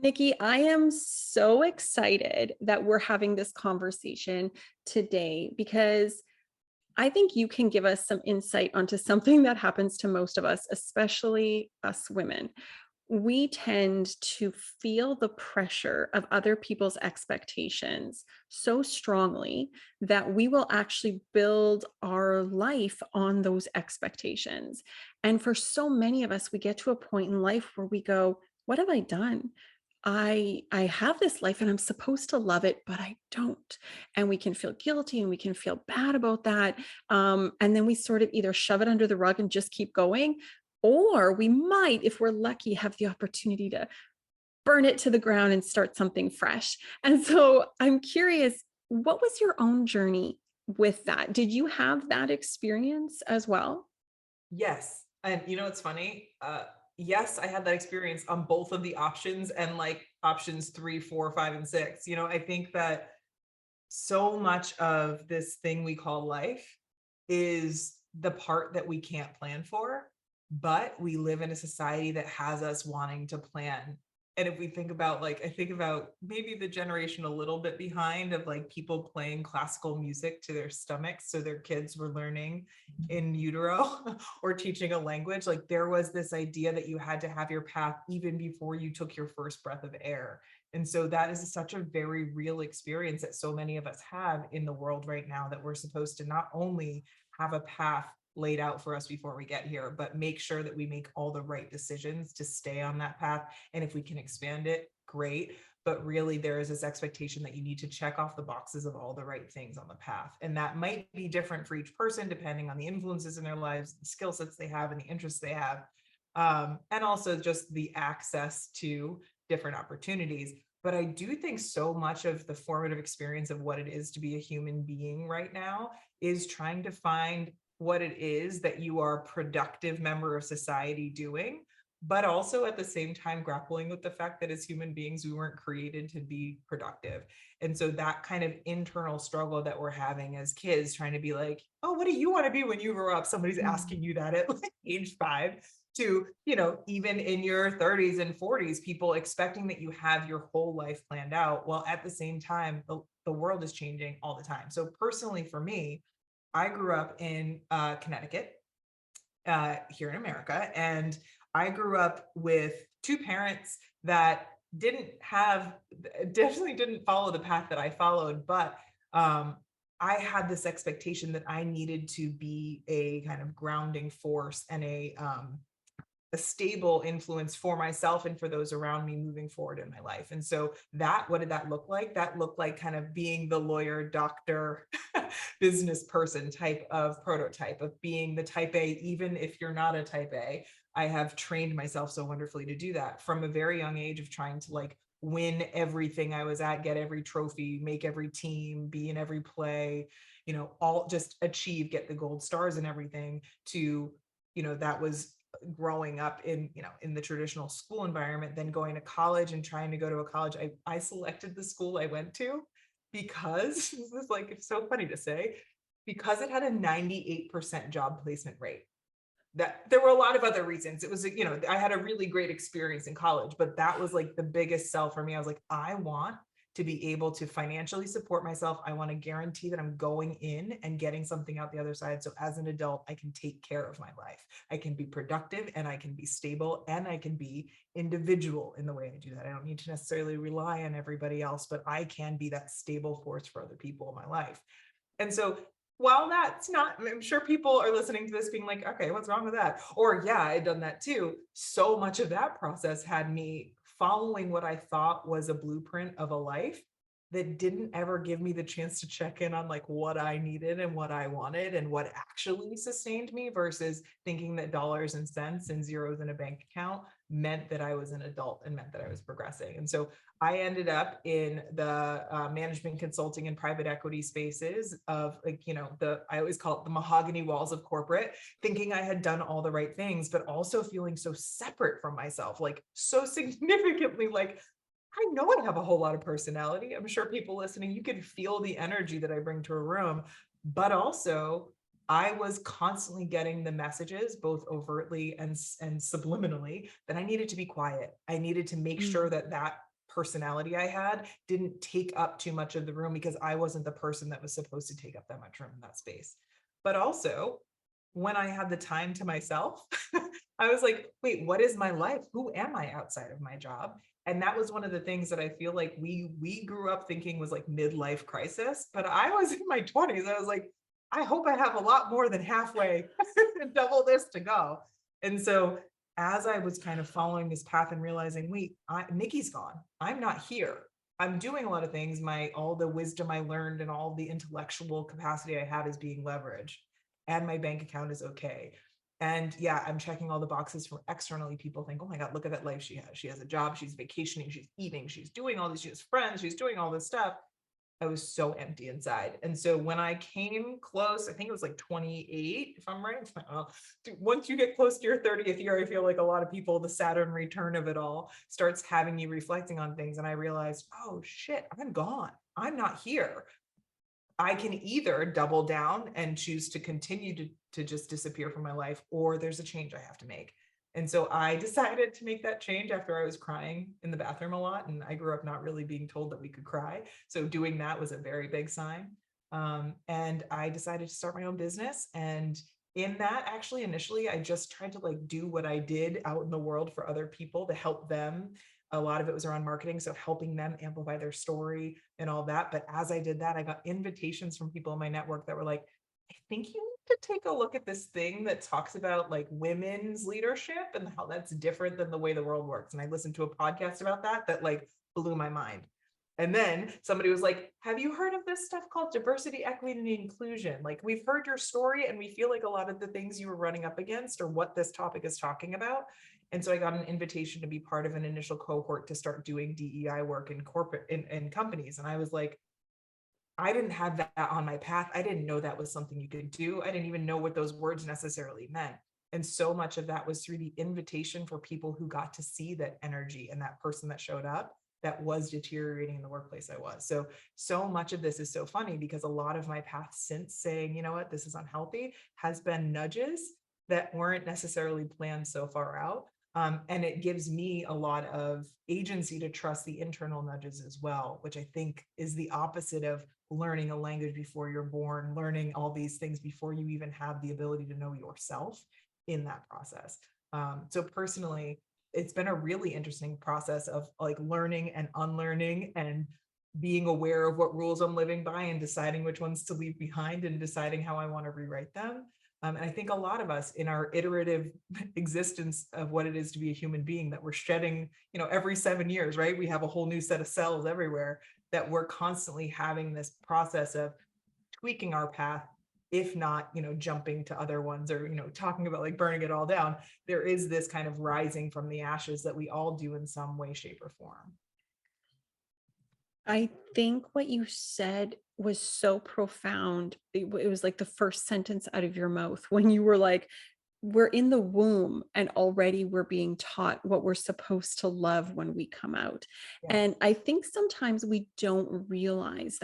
Nikki, I am so excited that we're having this conversation today because I think you can give us some insight onto something that happens to most of us, especially us women. We tend to feel the pressure of other people's expectations so strongly that we will actually build our life on those expectations. And for so many of us, we get to a point in life where we go, what have I done? I have this life and I'm supposed to love it, but I don't. And we can feel guilty and we can feel bad about that. And then we sort of either shove it under the rug and just keep going, or we might, if we're lucky, have the opportunity to burn it to the ground and start something fresh. And so I'm curious, what was your own journey with that? Did you have that experience as well? Yes. And you know, it's funny. Yes, I had that experience on both of the options and like options three, four, five, and six. I think that so much of this thing we call life is the part that we can't plan for, but we live in a society that has us wanting to plan. And if we think about I think about maybe the generation a little bit behind of like people playing classical music to their stomachs so their kids were learning in utero or teaching a language. Like there was this idea that you had to have your path even before you took your first breath of air. And so that is such a very real experience that so many of us have in the world right now, that we're supposed to not only have a path laid out for us before we get here, but make sure that we make all the right decisions to stay on that path. And if we can expand it, great. But really, there is this expectation that you need to check off the boxes of all the right things on the path. And that might be different for each person, depending on the influences in their lives, the skill sets they have, and the interests they have. And also just the access to different opportunities. But I do think so much of the formative experience of what it is to be a human being right now is trying to find what it is that you are a productive member of society doing, but also at the same time grappling with the fact that as human beings, we weren't created to be productive. And so that kind of internal struggle that we're having as kids, trying to be like, oh, what do you want to be when you grow up? Somebody's asking you that at like age 5, to, even in your 30s and 40s, people expecting that you have your whole life planned out. While at the same time, the world is changing all the time. So personally for me, I grew up in Connecticut, here in America, and I grew up with two parents that definitely didn't follow the path that I followed, but I had this expectation that I needed to be a kind of grounding force and a stable influence for myself and for those around me moving forward in my life. And so what did that look like? That looked like kind of being the lawyer, doctor, business person type of prototype, of being the type A, even if you're not a type A. I have trained myself so wonderfully to do that from a very young age, of trying to like win everything I was at, get every trophy, make every team, be in every play, all just achieve, get the gold stars and everything. To, that was growing up in the traditional school environment. Then going to college and trying to go to a college, I selected the school I went to because this is like, it's so funny to say, because it had a 98% job placement rate. That there were a lot of other reasons. It was, I had a really great experience in college, but that was like the biggest sell for me. I was like, I want to be able to financially support myself. I want to guarantee that I'm going in and getting something out the other side. So as an adult, I can take care of my life. I can be productive and I can be stable and I can be individual in the way I do that. I don't need to necessarily rely on everybody else, but I can be that stable force for other people in my life. And so while that's not, I'm sure people are listening to this being like, okay, what's wrong with that? Or yeah, I'd done that too. So much of that process had me following what I thought was a blueprint of a life that didn't ever give me the chance to check in on like what I needed and what I wanted and what actually sustained me, versus thinking that dollars and cents and zeros in a bank account meant that I was an adult and meant that I was progressing. And so I ended up in the management consulting and private equity spaces of like, I always call it the mahogany walls of corporate, thinking I had done all the right things, but also feeling so separate from myself, like so significantly like, I know I have a whole lot of personality. I'm sure people listening, you can feel the energy that I bring to a room, but also I was constantly getting the messages, both overtly and subliminally, that I needed to be quiet. I needed to make sure Mm. that personality I had didn't take up too much of the room because I wasn't the person that was supposed to take up that much room in that space. But also, when I had the time to myself, I was like, wait, what is my life? Who am I outside of my job? And that was one of the things that I feel like we grew up thinking was like midlife crisis. But I was in my 20s. I was like, I hope I have a lot more than halfway, double this to go. And so as I was kind of following this path and realizing, wait, Nikki's gone. I'm not here. I'm doing a lot of things. All the wisdom I learned and all the intellectual capacity I have is being leveraged, and my bank account is okay. And yeah, I'm checking all the boxes from externally. People think, oh my God, look at that life she has. She has a job, she's vacationing, she's eating, she's doing all this, she has friends, she's doing all this stuff. I was so empty inside. And so when I came close, I think it was like 28, if I'm right. It's like, oh, dude, once you get close to your 30th year, I feel like a lot of people, the Saturn return of it all starts having you reflecting on things. And I realized, oh shit, I'm gone. I'm not here. I can either double down and choose to continue to just disappear from my life, or there's a change I have to make. And so I decided to make that change after I was crying in the bathroom a lot. And I grew up not really being told that we could cry. So doing that was a very big sign. And I decided to start my own business. And in that, actually, initially, I just tried to like do what I did out in the world for other people to help them. A lot of it was around marketing. So helping them amplify their story and all that. But as I did that, I got invitations from people in my network that were like, I think you need to take a look at this thing that talks about like women's leadership and how that's different than the way the world works. And I listened to a podcast about that like blew my mind. And then somebody was like, have you heard of this stuff called diversity, equity, and inclusion? Like, we've heard your story and we feel like a lot of the things you were running up against or what this topic is talking about. And so I got an invitation to be part of an initial cohort to start doing DEI work in corporate in companies. And I was like, I didn't have that on my path. I didn't know that was something you could do. I didn't even know what those words necessarily meant. And so much of that was through the invitation for people who got to see that energy and that person that showed up that was deteriorating in the workplace I was. So much of this is so funny because a lot of my path since saying, you know what, this is unhealthy, has been nudges that weren't necessarily planned so far out. And it gives me a lot of agency to trust the internal nudges as well, which I think is the opposite of learning a language before you're born, learning all these things before you even have the ability to know yourself in that process. So personally, it's been a really interesting process of like learning and unlearning and being aware of what rules I'm living by and deciding which ones to leave behind and deciding how I want to rewrite them. And I think a lot of us in our iterative existence of what it is to be a human being that we're shedding, every 7 years, right? We have a whole new set of cells everywhere that we're constantly having this process of tweaking our path, if not, jumping to other ones or, talking about like burning it all down. There is this kind of rising from the ashes that we all do in some way, shape, or form. I think what you said was so profound. It was like the first sentence out of your mouth when you were like, we're in the womb and already we're being taught what we're supposed to love when we come out. Yeah. And I think sometimes we don't realize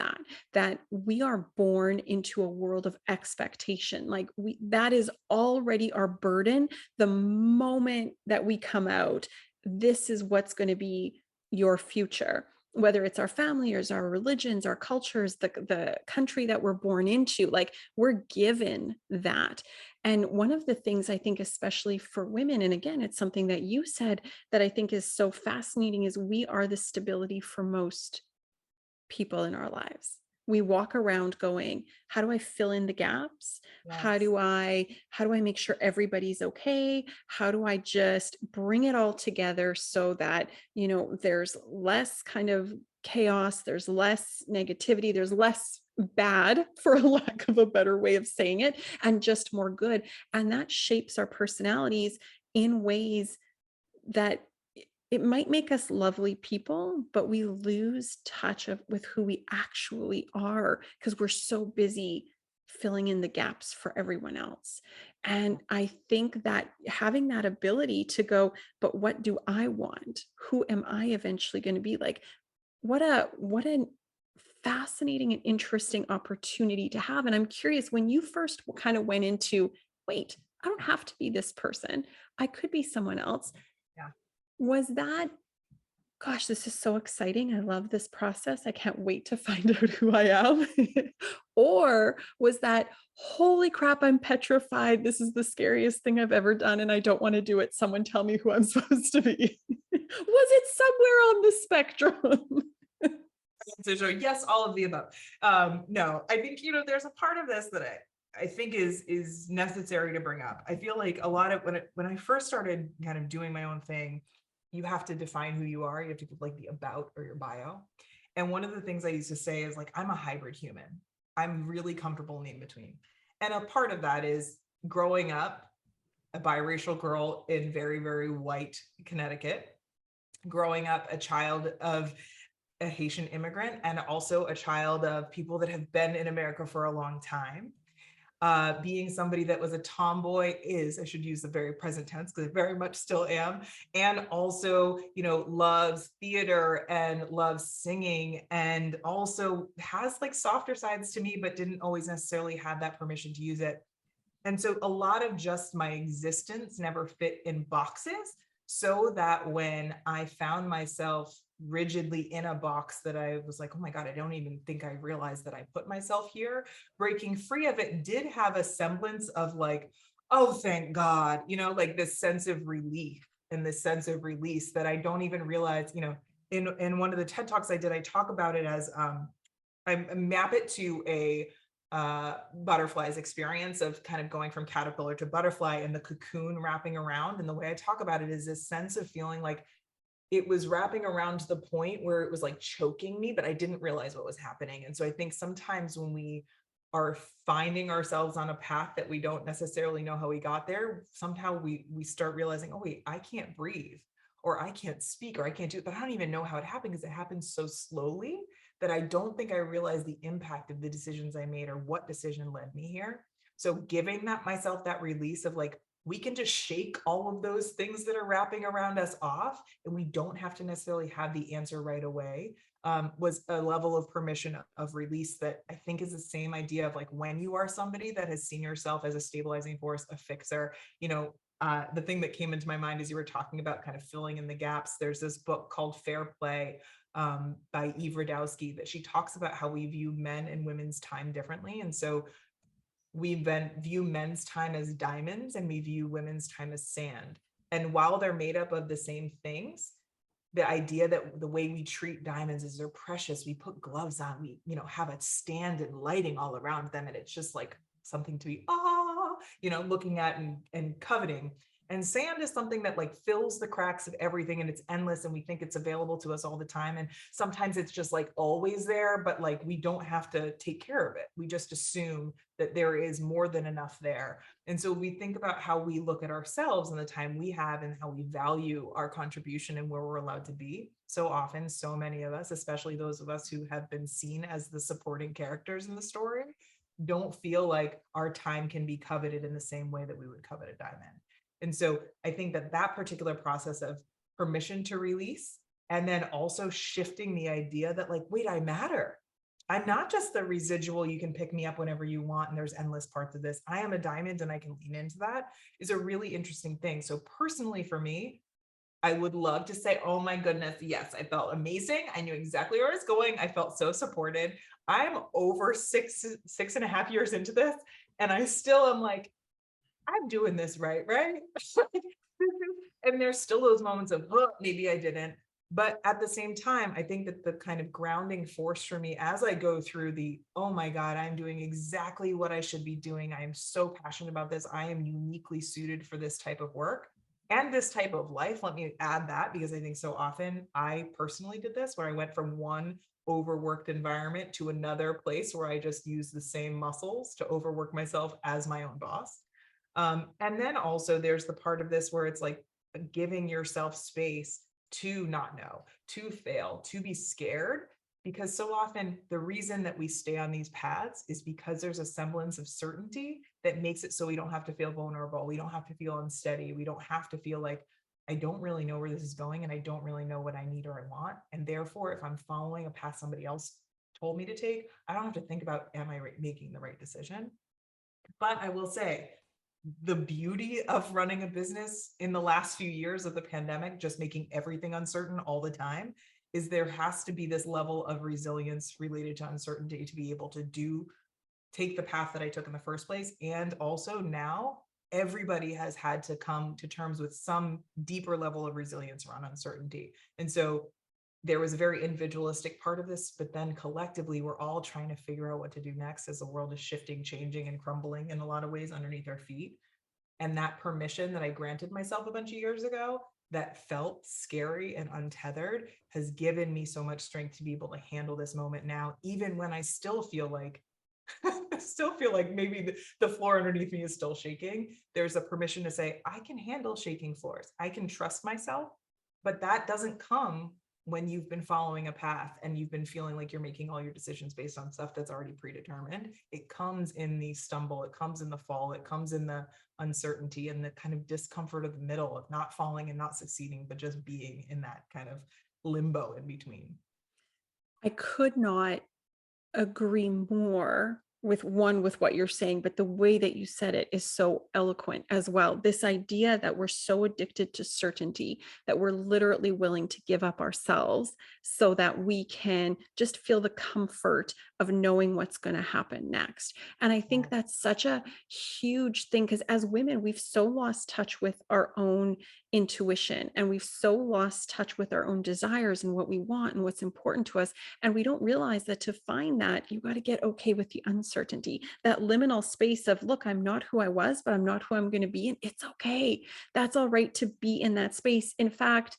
that we are born into a world of expectation. Like that is already our burden. The moment that we come out, this is what's going to be your future, whether it's our family or our religions, our cultures, the country that we're born into, like we're given that. And one of the things I think, especially for women, and again, it's something that you said that I think is so fascinating, is we are the stability for most people in our lives. We walk around going, how do I fill in the gaps? How Yes. do I make sure everybody's okay? How do I just bring it all together so that, there's less kind of chaos, there's less negativity, there's less bad, for a lack of a better way of saying it, and just more good. And that shapes our personalities in ways that it might make us lovely people, but we lose touch with who we actually are because we're so busy filling in the gaps for everyone else. And I think that having that ability to go, but what do I want? Who am I eventually going to be? Like, what a fascinating and interesting opportunity to have. And I'm curious, when you first kind of went into, wait, I don't have to be this person, I could be someone else. Yeah. Was that Gosh, this is so exciting. I love this process. I can't wait to find out who I am. Or was that, holy crap, I'm petrified. This is the scariest thing I've ever done, and I don't want to do it. Someone tell me who I'm supposed to be. Was it somewhere on the spectrum? So yes, all of the above. No, I think, there's a part of this that I think is necessary to bring up. I feel like a lot of when I first started kind of doing my own thing, you have to define who you are. You have to give like the about or your bio. And one of the things I used to say is like, I'm a hybrid human. I'm really comfortable in the in between. And a part of that is growing up a biracial girl in very, very white Connecticut, growing up a child of a Haitian immigrant and also a child of people that have been in America for a long time. Being somebody that was a tomboy I should use the very present tense because I very much still am, and also, loves theater and loves singing and also has like softer sides to me, but didn't always necessarily have that permission to use it. And so a lot of just my existence never fit in boxes, so that when I found myself rigidly in a box that I was like, oh my God, I don't even think I realized that I put myself here, breaking free of it did have a semblance of like, oh, thank God, like this sense of relief and this sense of release that I don't even realize, in one of the TED Talks I did, I talk about it as I map it to a butterfly's experience of kind of going from caterpillar to butterfly and the cocoon wrapping around. And the way I talk about it is this sense of feeling like it was wrapping around to the point where it was like choking me, but I didn't realize what was happening. And so I think sometimes when we are finding ourselves on a path that we don't necessarily know how we got there, somehow we start realizing, oh wait, I can't breathe, or I can't speak, or I can't do it, but I don't even know how it happened because it happened so slowly that I don't think I realized the impact of the decisions I made or what decision led me here. So giving that myself that release of like, we can just shake all of those things that are wrapping around us off, and we don't have to necessarily have the answer right away, was a level of permission of release that I think is the same idea of like when you are somebody that has seen yourself as a stabilizing force, a fixer, the thing that came into my mind as you were talking about kind of filling in the gaps, there's this book called Fair Play by Eve Radowski that she talks about how we view men and women's time differently. And so view men's time as diamonds and we view women's time as sand. And while they're made up of the same things, the idea that the way we treat diamonds is they're precious, we put gloves on, we have a stand and lighting all around them, and it's just like something to be looking at and coveting. And sand is something that like fills the cracks of everything, and it's endless, and we think it's available to us all the time, and sometimes it's just like always there, but like we don't have to take care of it. We just assume that there is more than enough there. And so we think about how we look at ourselves and the time we have and how we value our contribution and where we're allowed to be. So often, so many of us, especially those of us who have been seen as the supporting characters in the story, don't feel like our time can be coveted in the same way that we would covet a diamond. And so I think that particular process of permission to release, and then also shifting the idea that like, wait, I matter. I'm not just the residual, you can pick me up whenever you want, and there's endless parts of this. I am a diamond and I can lean into that, is a really interesting thing. So personally for me, I would love to say, oh my goodness, yes, I felt amazing. I knew exactly where I was going. I felt so supported. I'm over 6.5 years into this, and I still am like, I'm doing this right? And there's still those moments of, oh, maybe I didn't. But at the same time, I think that the kind of grounding force for me as I go through oh my God, I'm doing exactly what I should be doing. I am so passionate about this. I am uniquely suited for this type of work and this type of life. Let me add that, because I think so often I personally did this, where I went from one overworked environment to another place where I just use the same muscles to overwork myself as my own boss. And then also there's the part of this where it's like giving yourself space to not know, to fail, to be scared, because so often the reason that we stay on these paths is because there's a semblance of certainty that makes it so we don't have to feel vulnerable. We don't have to feel unsteady. We don't have to feel like, I don't really know where this is going, and I don't really know what I need or I want. And therefore, if I'm following a path somebody else told me to take, I don't have to think about, am I making the right decision? But I will say, the beauty of running a business in the last few years of the pandemic, just making everything uncertain all the time, is there has to be this level of resilience related to uncertainty to be able to take the path that I took in the first place. And also now everybody has had to come to terms with some deeper level of resilience around uncertainty. And so there was a very individualistic part of this, but then collectively, we're all trying to figure out what to do next as the world is shifting, changing, and crumbling in a lot of ways underneath our feet. And that permission that I granted myself a bunch of years ago that felt scary and untethered has given me so much strength to be able to handle this moment now, even when I still feel like maybe the floor underneath me is still shaking. There's a permission to say, I can handle shaking floors. I can trust myself, but that doesn't come when you've been following a path and you've been feeling like you're making all your decisions based on stuff that's already predetermined. It comes in the stumble, it comes in the fall, it comes in the uncertainty and the kind of discomfort of the middle of not falling and not succeeding, but just being in that kind of limbo in between. I could not agree more with what you're saying, but the way that you said it is so eloquent as well. This idea that we're so addicted to certainty that we're literally willing to give up ourselves so that we can just feel the comfort of knowing what's going to happen next. And I think Yeah. that's such a huge thing because as women, we've so lost touch with our own intuition and we've so lost touch with our own desires and what we want and what's important to us. And we don't realize that to find that, you got to get okay with the uncertainty, that liminal space of, look, I'm not who I was, but I'm not who I'm going to be. And it's okay. That's all right to be in that space. In fact,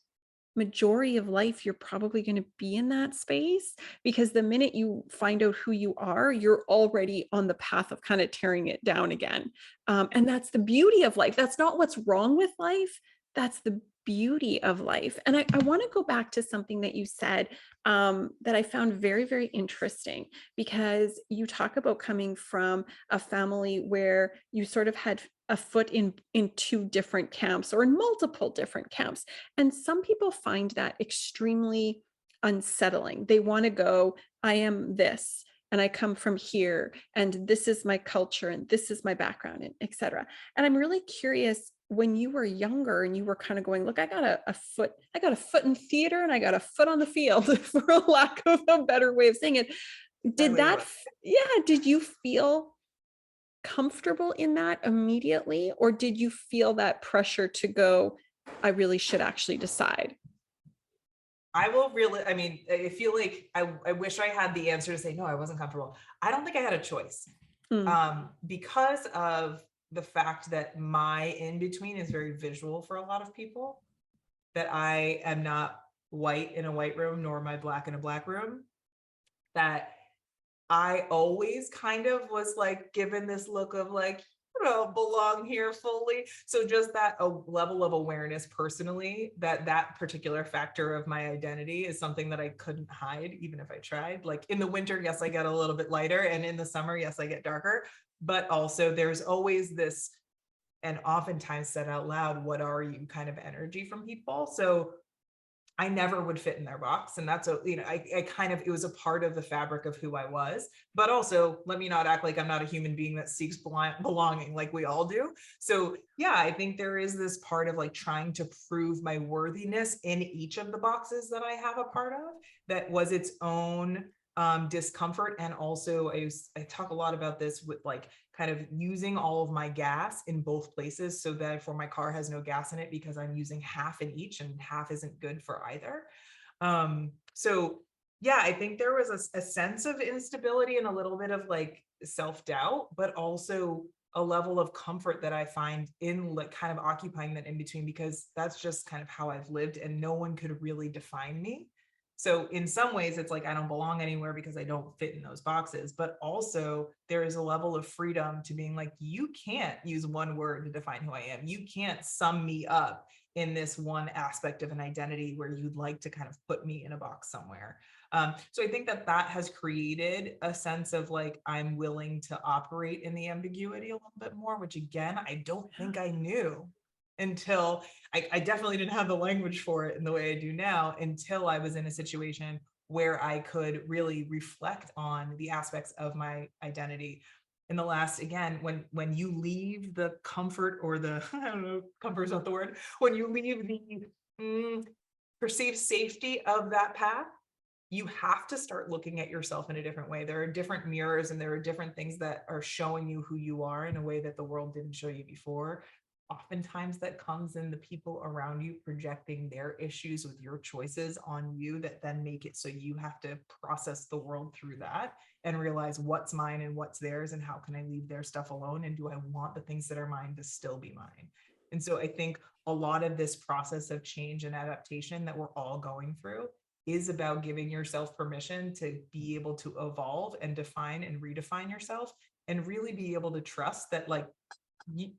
majority of life, you're probably going to be in that space because the minute you find out who you are, you're already on the path of kind of tearing it down again. And that's the beauty of life. That's not what's wrong with life. That's the beauty of life. And I want to go back to something that you said that I found very, very interesting because you talk about coming from a family where you sort of had a foot in two different camps or in multiple different camps. And some people find that extremely unsettling. They want to go, I am this and I come from here and this is my culture and this is my background and etc. And I'm really curious when you were younger and you were kind of going, look, I got a foot in theater and I got a foot on the field for a lack of a better way of saying it. Did Exactly that, right. yeah, did you feel comfortable in that immediately? Or did you feel that pressure to go, I really should actually decide? I will really, I mean, I feel like I wish I had the answer to say, no, I wasn't comfortable. I don't think I had a choice Mm, because of the fact that my in between is very visual for a lot of people, that I am not white in a white room, nor am I black in a black room, that I always kind of was like given this look of like, you don't belong here fully. So just that a level of awareness personally, that that particular factor of my identity is something that I couldn't hide, even if I tried. Like in the winter, yes, I get a little bit lighter. And in the summer, yes, I get darker. But also there's always this, and oftentimes said out loud, what are you kind of energy from people. So I never would fit in their box. And that's I kind of, it was a part of the fabric of who I was, but also let me not act like I'm not a human being that seeks belonging like we all do. So yeah, I think there is this part of like trying to prove my worthiness in each of the boxes that I have a part of that was its own discomfort. And also I talk a lot about this with like kind of using all of my gas in both places so that for my car has no gas in it because I'm using half in each and half isn't good for either. So yeah, I think there was a sense of instability and a little bit of like self-doubt, but also a level of comfort that I find in like kind of occupying that in between because that's just kind of how I've lived and no one could really define me. So in some ways, it's like I don't belong anywhere because I don't fit in those boxes. But also, there is a level of freedom to being like, you can't use one word to define who I am. You can't sum me up in this one aspect of an identity where you'd like to kind of put me in a box somewhere. So I think that that has created a sense of like, I'm willing to operate in the ambiguity a little bit more, which again, I don't think I knew until I definitely didn't have the language for it in the way I do now until I was in a situation where I could really reflect on the aspects of my identity in the last, again, when you leave the comfort or the I don't know, comfort is not the word, when you leave the perceived safety of that path, you have to start looking at yourself in a different way. There are different mirrors and there are different things that are showing you who you are in a way that the world didn't show you before. Oftentimes that comes in the people around you projecting their issues with your choices on you that then make it so you have to process the world through that and realize what's mine and what's theirs and how can I leave their stuff alone and do I want the things that are mine to still be mine. And so I think a lot of this process of change and adaptation that we're all going through is about giving yourself permission to be able to evolve and define and redefine yourself and really be able to trust that like you,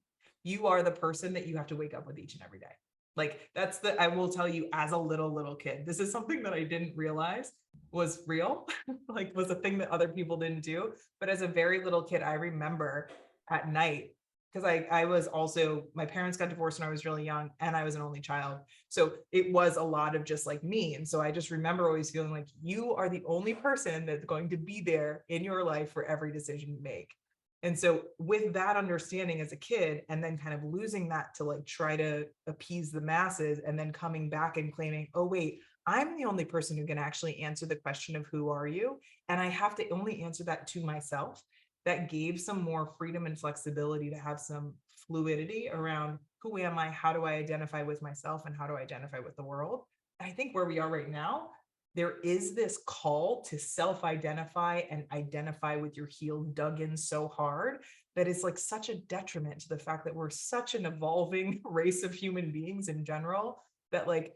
you are the person that you have to wake up with each and every day. Like that's I will tell you as a little kid, this is something that I didn't realize was real, like was a thing that other people didn't do. But as a very little kid, I remember at night, because I was also, my parents got divorced when I was really young and I was an only child. So it was a lot of just like me. And so I just remember always feeling like you are the only person that's going to be there in your life for every decision you make. And so with that understanding as a kid, and then kind of losing that to like try to appease the masses, and then coming back and claiming, oh, wait, I'm the only person who can actually answer the question of who are you? And I have to only answer that to myself. That gave some more freedom and flexibility to have some fluidity around who am I? How do I identify with myself? And how do I identify with the world? And I think where we are right now, there is this call to self-identify and identify with your heels dug in so hard that it's like such a detriment to the fact that we're such an evolving race of human beings in general that like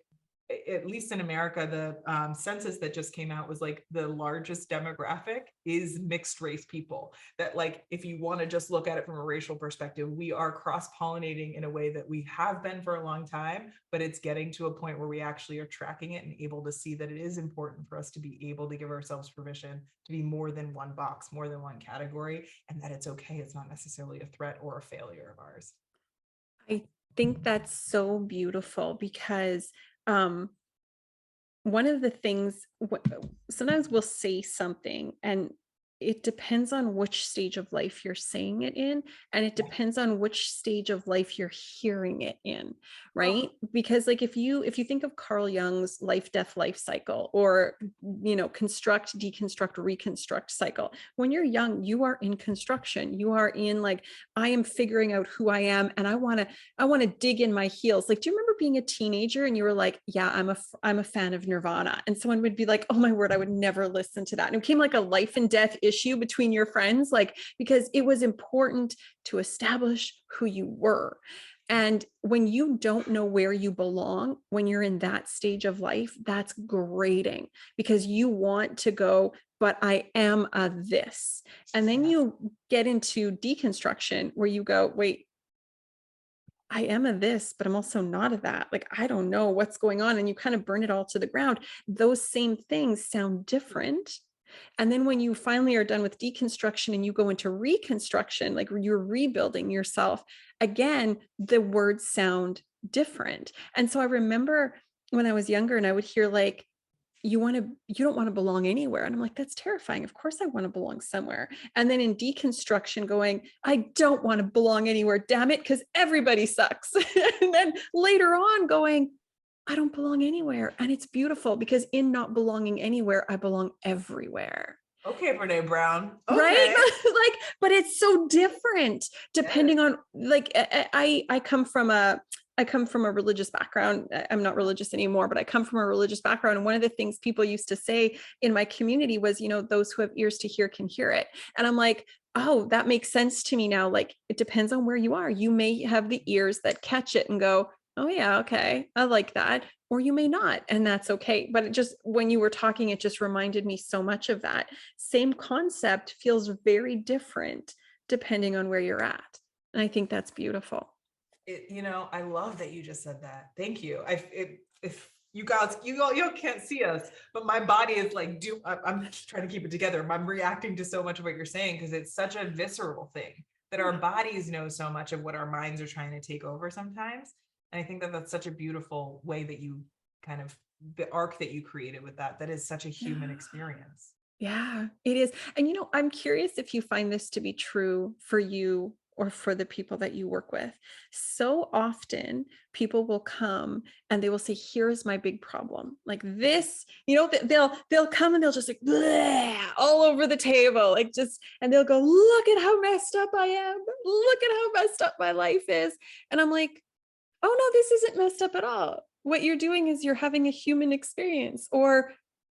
at least in America, the census that just came out was like the largest demographic is mixed race people. That like, if you want to just look at it from a racial perspective, we are cross-pollinating in a way that we have been for a long time, but it's getting to a point where we actually are tracking it and able to see that it is important for us to be able to give ourselves permission to be more than one box, more than one category, and that it's okay. It's not necessarily a threat or a failure of ours. I think that's so beautiful because um one of the things sometimes we'll say something and it depends on which stage of life you're saying it in, and it Yeah. depends on which stage of life you're hearing it in, Oh, right? Because like if you think of Carl Jung's life death life cycle, or construct deconstruct reconstruct cycle, when you're young you are in construction, you are in like, I am figuring out who I am and I want to dig in my heels. Like, do you remember being a teenager and you were like, yeah, I'm a fan of Nirvana, and someone would be like, oh my word, I would never listen to that, and it became like a life and death issue between your friends, like because it was important to establish who you were. And when you don't know where you belong, when you're in that stage of life, that's grating because you want to go, but I am a this. And then yes. you get into deconstruction where you go, wait, I am a this, but I'm also not a that. Like, I don't know what's going on. And you kind of burn it all to the ground. Those same things sound different. And then when you finally are done with deconstruction and you go into reconstruction, like you're rebuilding yourself, again, the words sound different. And so I remember when I was younger and I would hear like, you don't want to belong anywhere. And I'm like, that's terrifying. Of course I want to belong somewhere. And then in deconstruction going, I don't want to belong anywhere, damn it, because everybody sucks. And then later on going, I don't belong anywhere. And it's beautiful because in not belonging anywhere, I belong everywhere. Okay, Brene Brown. Right? Okay. Like, but it's so different Yes. depending on like I come from a religious background. I'm not religious anymore, but I come from a religious background. And one of the things people used to say in my community was, those who have ears to hear can hear it. And I'm like, oh, that makes sense to me now. Like, it depends on where you are. You may have the ears that catch it and go, oh, yeah, okay, I like that. Or you may not. And that's okay. But it just, when you were talking, it just reminded me so much of that. Same concept feels very different depending on where you're at. And I think that's beautiful. I love that you just said that. Thank you. If you all can't see us, but my body is like, I'm just trying to keep it together. I'm reacting to so much of what you're saying because it's such a visceral thing that our bodies know so much of what our minds are trying to take over sometimes. And I think that that's such a beautiful way that you kind of, the arc that you created with that is such a human Yeah. experience. Yeah, it is. And I'm curious if you find this to be true for you or for the people that you work with. So often people will come and they will say, "Here's my big problem." Like this, they'll come and they'll just like "Bleh," all over the table, like just and they'll go, "Look at how messed up I am. Look at how messed up my life is." And I'm like, "Oh no, this isn't messed up at all. What you're doing is you're having a human experience or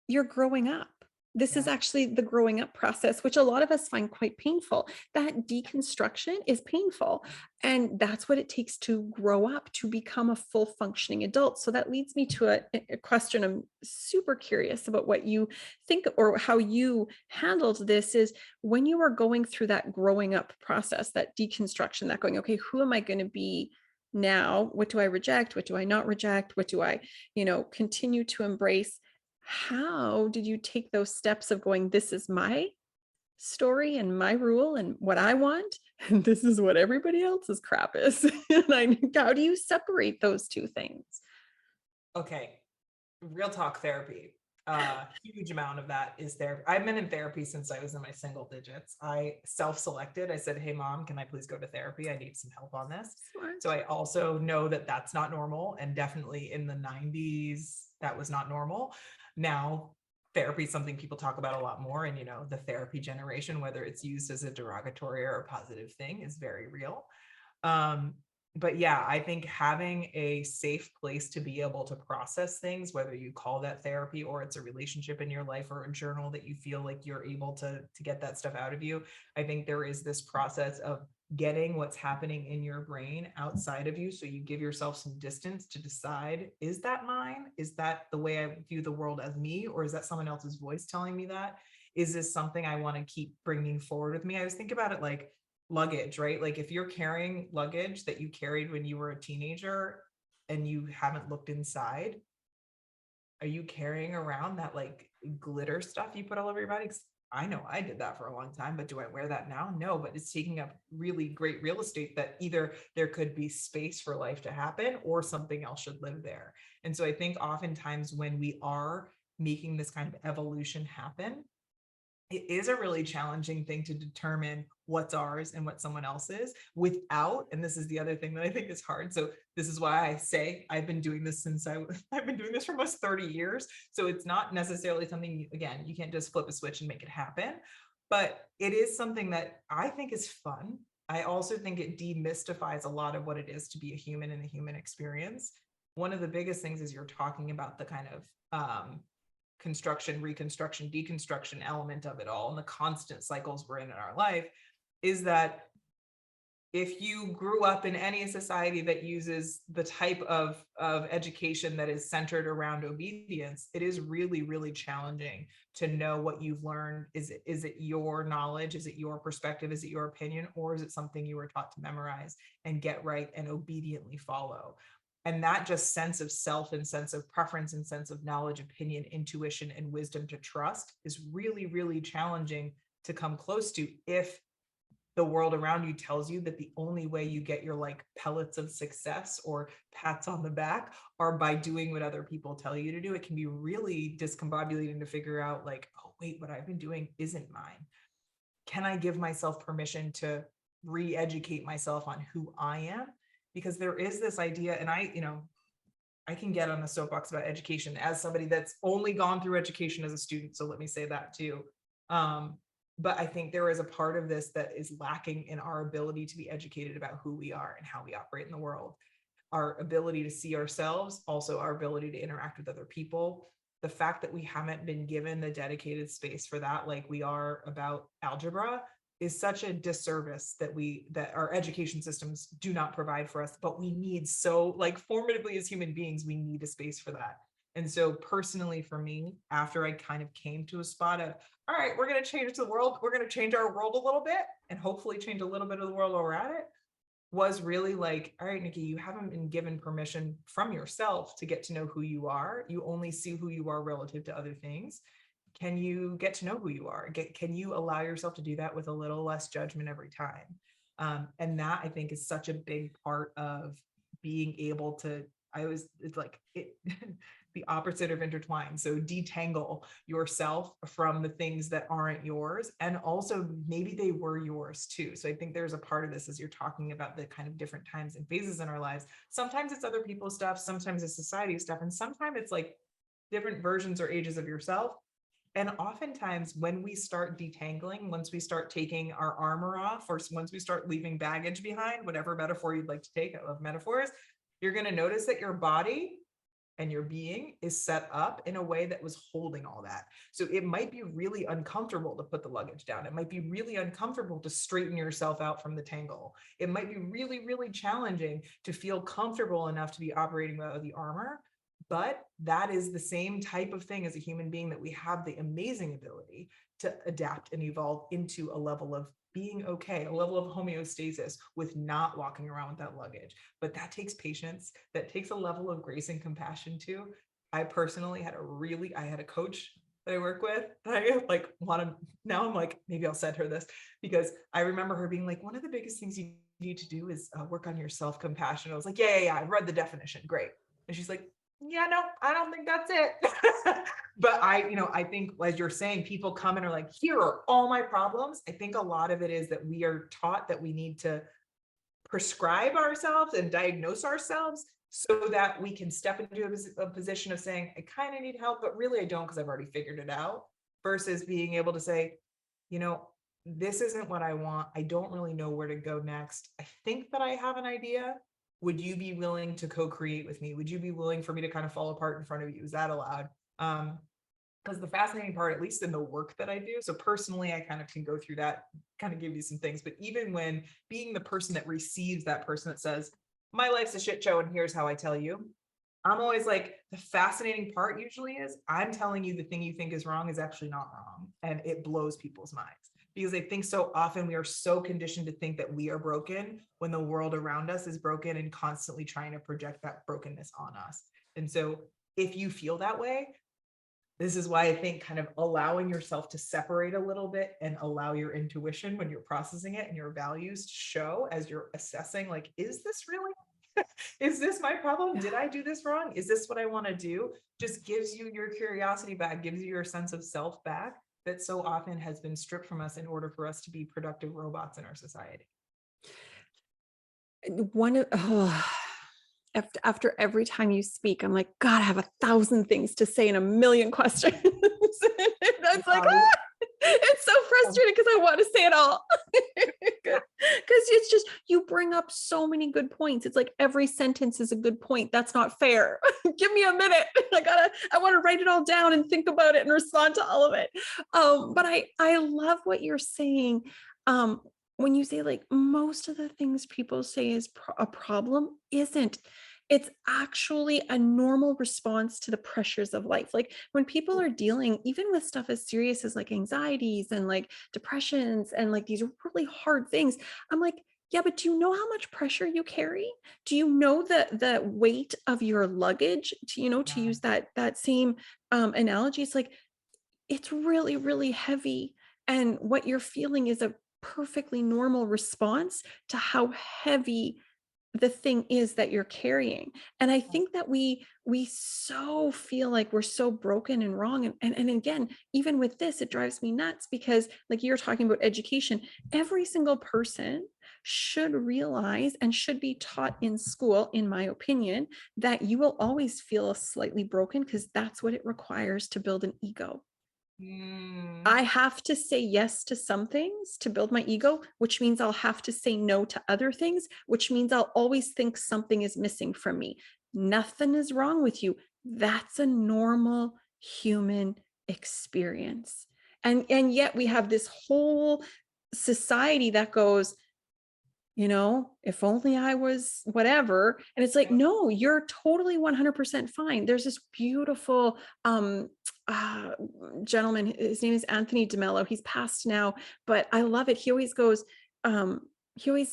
you're growing up. This is Yeah. actually the growing up process, which a lot of us find quite painful. That deconstruction is painful. And that's what it takes to grow up, to become a full functioning adult. So that leads me to a question I'm super curious about what you think or how you handled this is when you were going through that growing up process, that deconstruction, that going, okay, who am I going to be now? What do I reject? What do I not reject? What do I, continue to embrace? How did you take those steps of going, this is my story and my rule and what I want, and this is what everybody else's crap is? How do you separate those two things? Okay. Real talk therapy. Huge amount of that is there. I've been in therapy since I was in my single digits. I self-selected. I said, "Hey mom, can I please go to therapy? I need some help on this." So Smart. I also know that that's not normal. And definitely in the 90s, that was not normal. Now, therapy is something people talk about a lot more. And, the therapy generation, whether it's used as a derogatory or a positive thing, is very real. Um, but yeah, I think having a safe place to be able to process things, whether you call that therapy or it's a relationship in your life or a journal that you feel like you're able to get that stuff out of you. I think there is this process of getting what's happening in your brain outside of you. So you give yourself some distance to decide, is that mine? Is that the way I view the world as me? Or is that someone else's voice telling me that? Is this something I want to keep bringing forward with me? I always think about it like luggage, right? Like if you're carrying luggage that you carried when you were a teenager and you haven't looked inside, are you carrying around that like glitter stuff you put all over your body? 'Cause I know I did that for a long time, but do I wear that now? No, but it's taking up really great real estate that either there could be space for life to happen or something else should live there. And so I think oftentimes when we are making this kind of evolution happen, it is a really challenging thing to determine what's ours and what someone else's without, and this is the other thing that I think is hard. So this is why I say I've been doing this since I've been doing this for almost 30 years. So it's not necessarily something, again, you can't just flip a switch and make it happen, but it is something that I think is fun. I also think it demystifies a lot of what it is to be a human in the human experience. One of the biggest things is you're talking about the kind of construction, reconstruction, deconstruction element of it all, and the constant cycles we're in our life, is that if you grew up in any society that uses the type of education that is centered around obedience, it is really, really challenging to know what you've learned. Is it your knowledge? Is it your perspective? Is it your opinion? Or is it something you were taught to memorize and get right and obediently follow? And that just sense of self and sense of preference and sense of knowledge, opinion, intuition, and wisdom to trust is really, really challenging to come close to if the world around you tells you that the only way you get your like pellets of success or pats on the back are by doing what other people tell you to do. It can be really discombobulating to figure out like, oh, wait, what I've been doing isn't mine. Can I give myself permission to re-educate myself on who I am? Because there is this idea, and I can get on a soapbox about education as somebody that's only gone through education as a student. So let me say that too. Um, but I think there is a part of this that is lacking in our ability to be educated about who we are and how we operate in the world. Our ability to see ourselves, also our ability to interact with other people. The fact that we haven't been given the dedicated space for that, like we are about algebra, is such a disservice that our education systems do not provide for us, but we need so like formatively as human beings, we need a space for that. And so personally for me, after I kind of came to a spot of, all right, we're going to change the world, we're going to change our world a little bit and hopefully change a little bit of the world while we're at it, was really like, all right, Nikki, you haven't been given permission from yourself to get to know who you are. You only see who you are relative to other things. Can you get to know who you are? Can you allow yourself to do that with a little less judgment every time? And that I think is such a big part of being able to, it's like, the opposite of intertwine. So detangle yourself from the things that aren't yours. And also maybe they were yours too. So I think there's a part of this as you're talking about the kind of different times and phases in our lives. Sometimes it's other people's stuff, sometimes it's society stuff, and sometimes it's like different versions or ages of yourself. And oftentimes when we start detangling, once we start taking our armor off, or once we start leaving baggage behind, whatever metaphor you'd like to take, I love metaphors, you're going to notice that your body and your being is set up in a way that was holding all that. So it might be really uncomfortable to put the luggage down. It might be really uncomfortable to straighten yourself out from the tangle. It might be really, really challenging to feel comfortable enough to be operating without the armor. But that is the same type of thing as a human being, that we have the amazing ability to adapt and evolve into a level of being okay, a level of homeostasis with not walking around with that luggage. But that takes patience, that takes a level of grace and compassion too. I personally had I had a coach that I work with. I like want to, now I'm like, maybe I'll send her this, because I remember her being like, one of the biggest things you need to do is work on your self-compassion. I was like, yeah, I've read the definition. Great. And she's like, yeah, no, I don't think that's it. But I think, as you're saying, people come and are like, here are all my problems. I think a lot of it is that we are taught that we need to prescribe ourselves and diagnose ourselves so that we can step into a position of saying, I kind of need help, but really I don't, because I've already figured it out, versus being able to say, this isn't what I want. I don't really know where to go next. I think that I have an idea. Would you be willing to co-create with me? Would you be willing for me to kind of fall apart in front of you? Is that allowed? Because the fascinating part, at least in the work that I do, so personally, I kind of can go through that, kind of give you some things, but even when being the person that receives that person that says, my life's a shit show and here's how I tell you, I'm always like, the fascinating part usually is I'm telling you the thing you think is wrong is actually not wrong. And it blows people's minds, because I think so often we are so conditioned to think that we are broken when the world around us is broken, and constantly trying to project that brokenness on us. And so if you feel that way, this is why I think kind of allowing yourself to separate a little bit and allow your intuition when you're processing it and your values to show as you're assessing, like, is this really, is this my problem? Did I do this wrong? Is this what I want to do? Just gives you your curiosity back, gives you your sense of self back, that so often has been stripped from us in order for us to be productive robots in our society. One of after every time you speak, I'm like, God, I have 1,000 things to say and a million questions. It's like, it's so frustrating because I want to say it all. Because it's just, you bring up so many good points. It's like every sentence is a good point. That's not fair. Give me a minute. I want to write it all down and think about it and respond to all of it. But I love what you're saying. When you say, like, most of the things people say is a problem, isn't. It's actually a normal response to the pressures of life. Like, when people are dealing even with stuff as serious as like anxieties and like depressions and like these really hard things, I'm like, yeah, but do you know how much pressure you carry? Do you know the weight of your luggage? To use that same analogy, it's like, it's really, really heavy. And what you're feeling is a perfectly normal response to how heavy the thing is that you're carrying. And I think that we so feel like we're so broken and wrong. And again, even with this, it drives me nuts, because like you're talking about education, every single person should realize and should be taught in school, in my opinion, that you will always feel slightly broken, because that's what it requires to build an ego. I have to say yes to some things to build my ego, which means I'll have to say no to other things, which means I'll always think something is missing from me. Nothing is wrong with you. That's a normal human experience. And yet we have this whole society that goes, if only I was whatever. And it's like, no, you're totally 100% fine. There's this beautiful uh, gentleman. His name is Anthony DeMello. He's passed now, but I love it. He always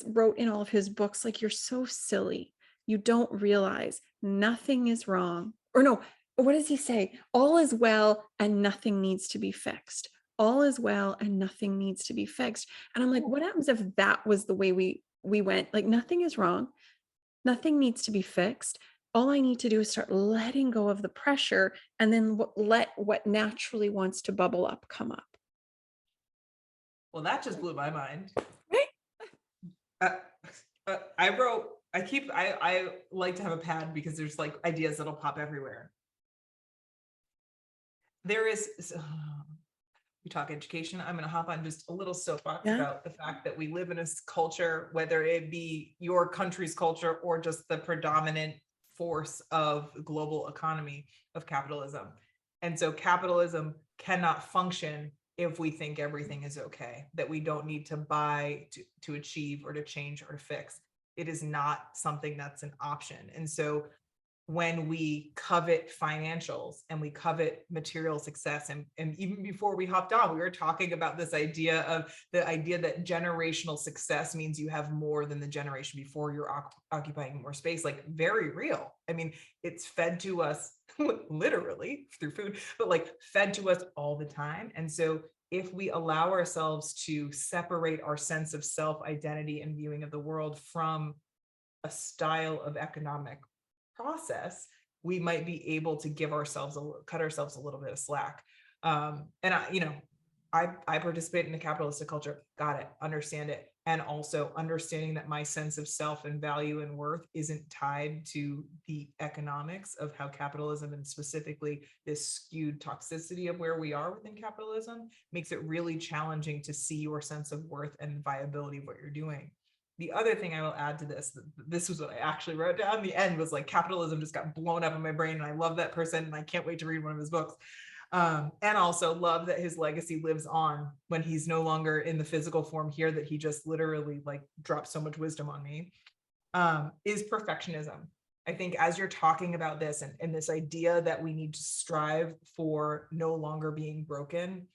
wrote in all of his books, like, you're so silly. You don't realize nothing is wrong. Or no, what does he say? All is well and nothing needs to be fixed. All is well and nothing needs to be fixed. And I'm like, what happens if that was the way we went? Like, nothing is wrong. Nothing needs to be fixed. all I need to do is start letting go of the pressure and then let what naturally wants to bubble up come up. Well, that just blew my mind. Right? Uh, I like to have a pad because there's like ideas that'll pop everywhere. There is, we talk education. I'm going to hop on just a little soapbox Yeah. about the fact that we live in a culture, whether it be your country's culture or just the predominant force of global economy of capitalism. And so capitalism cannot function if we think everything is okay, that we don't need to buy to achieve or to change or to fix. It is not something that's an option. And so when we covet financials and we covet material success, and even before we hopped on, we were talking about this idea of the idea that generational success means you have more than the generation before, you're occupying more space, like very real. I mean, it's fed to us literally through food, but like fed to us all the time. And so if we allow ourselves to separate our sense of self identity and viewing of the world from a style of economic process, we might be able to cut ourselves a little bit of slack. And I participate in a capitalistic culture. Got it, understand it, and also understanding that my sense of self and value and worth isn't tied to the economics of how capitalism, and specifically this skewed toxicity of where we are within capitalism, makes it really challenging to see your sense of worth and viability of what you're doing. The other thing I will add to this was what I actually wrote down. The end was like capitalism just got blown up in my brain, and I love that person, and I can't wait to read one of his books. And also love that his legacy lives on when he's no longer in the physical form here, that he just literally like dropped so much wisdom on me, is perfectionism. I think as you're talking about this and this idea that we need to strive for no longer being broken,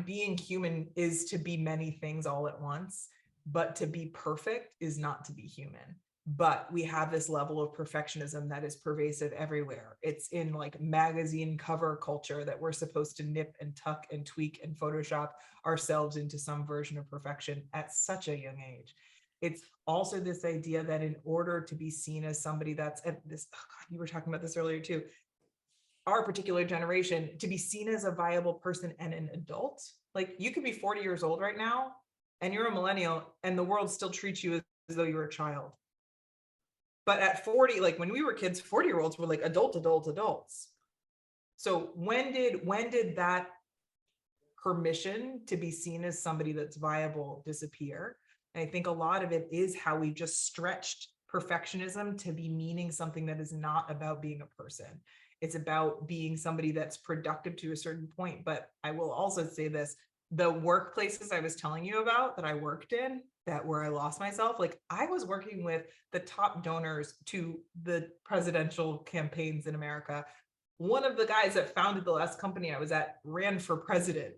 being human is to be many things all at once, but to be perfect is not to be human. But we have this level of perfectionism that is pervasive everywhere. It's in like magazine cover culture that we're supposed to nip and tuck and tweak and Photoshop ourselves into some version of perfection at such a young age. It's also this idea that in order to be seen as somebody that's, and this, oh God, you were talking about this earlier too, our particular generation, to be seen as a viable person and an adult, like you could be 40 years old right now and you're a millennial and the world still treats you as though you're a child. But at 40, like when we were kids, 40-year-olds were like adults. So when did that permission to be seen as somebody that's viable disappear? And I think a lot of it is how we just stretched perfectionism to be meaning something that is not about being a person. It's about being somebody that's productive to a certain point. But I will also say this, the workplaces I was telling you about that I worked in, that where I lost myself, like I was working with the top donors to the presidential campaigns in America. One of the guys that founded the last company I was at ran for president.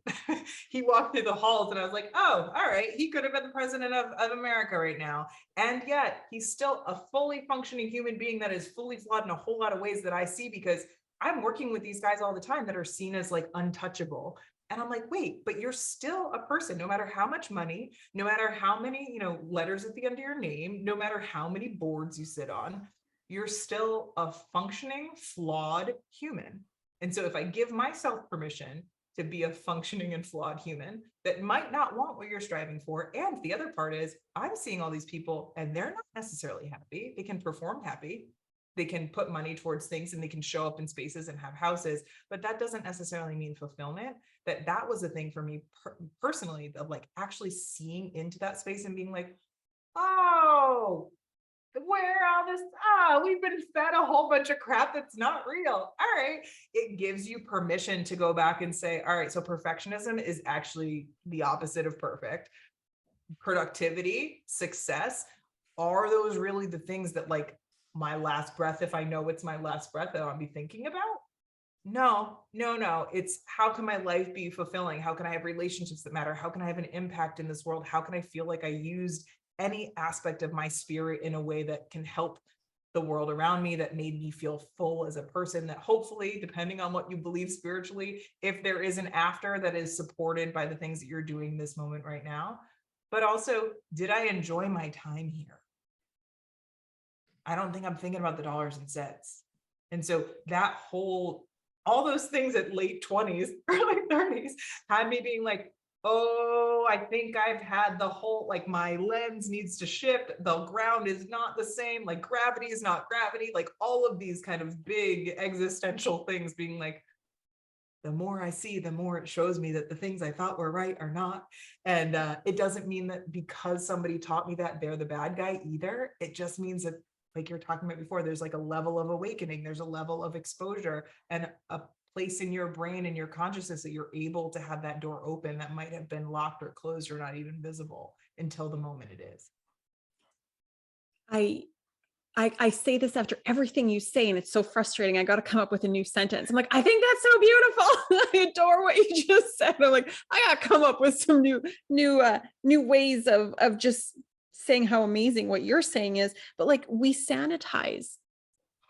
He walked through the halls and I was like, oh, all right, he could have been the president of America right now. And yet he's still a fully functioning human being that is fully flawed in a whole lot of ways that I see, because I'm working with these guys all the time that are seen as like untouchable. And I'm like, wait, but you're still a person, no matter how much money, no matter how many, letters at the end of your name, no matter how many boards you sit on, you're still a functioning, flawed human. And so if I give myself permission to be a functioning and flawed human that might not want what you're striving for, and the other part is I'm seeing all these people and they're not necessarily happy. They can perform happy. They can put money towards things and they can show up in spaces and have houses, but that doesn't necessarily mean fulfillment. That was a thing for me personally, of like actually seeing into that space and being like, oh, where all this, we've been fed a whole bunch of crap that's not real. All right. It gives you permission to go back and say, all right, so perfectionism is actually the opposite of perfect. Productivity, success, are those really the things that like my last breath, if I know it's my last breath, that I'll be thinking about? No. It's how can my life be fulfilling? How can I have relationships that matter? How can I have an impact in this world? How can I feel like I used any aspect of my spirit in a way that can help the world around me, that made me feel full as a person, that hopefully, depending on what you believe spiritually, if there is an after, that is supported by the things that you're doing this moment right now. But also, did I enjoy my time here? I don't think I'm thinking about the dollars and cents. And so that whole, all those things at late 20s, early 30s had me being like, oh, I think I've had the whole, like my lens needs to shift. The ground is not the same. Like gravity is not gravity. Like all of these kind of big existential things being like, the more I see, the more it shows me that the things I thought were right are not. And it doesn't mean that because somebody taught me that they're the bad guy either. It just means that, like you're talking about before, there's like a level of awakening, there's a level of exposure and a place in your brain and your consciousness that you're able to have that door open that might have been locked or closed or not even visible until the moment it is. I I say this after everything you say, and it's so frustrating. I got to come up with a new sentence. I'm like, I think that's so beautiful. I adore what you just said. I'm like, I got to come up with some new ways of just saying how amazing what you're saying is. But like, we sanitize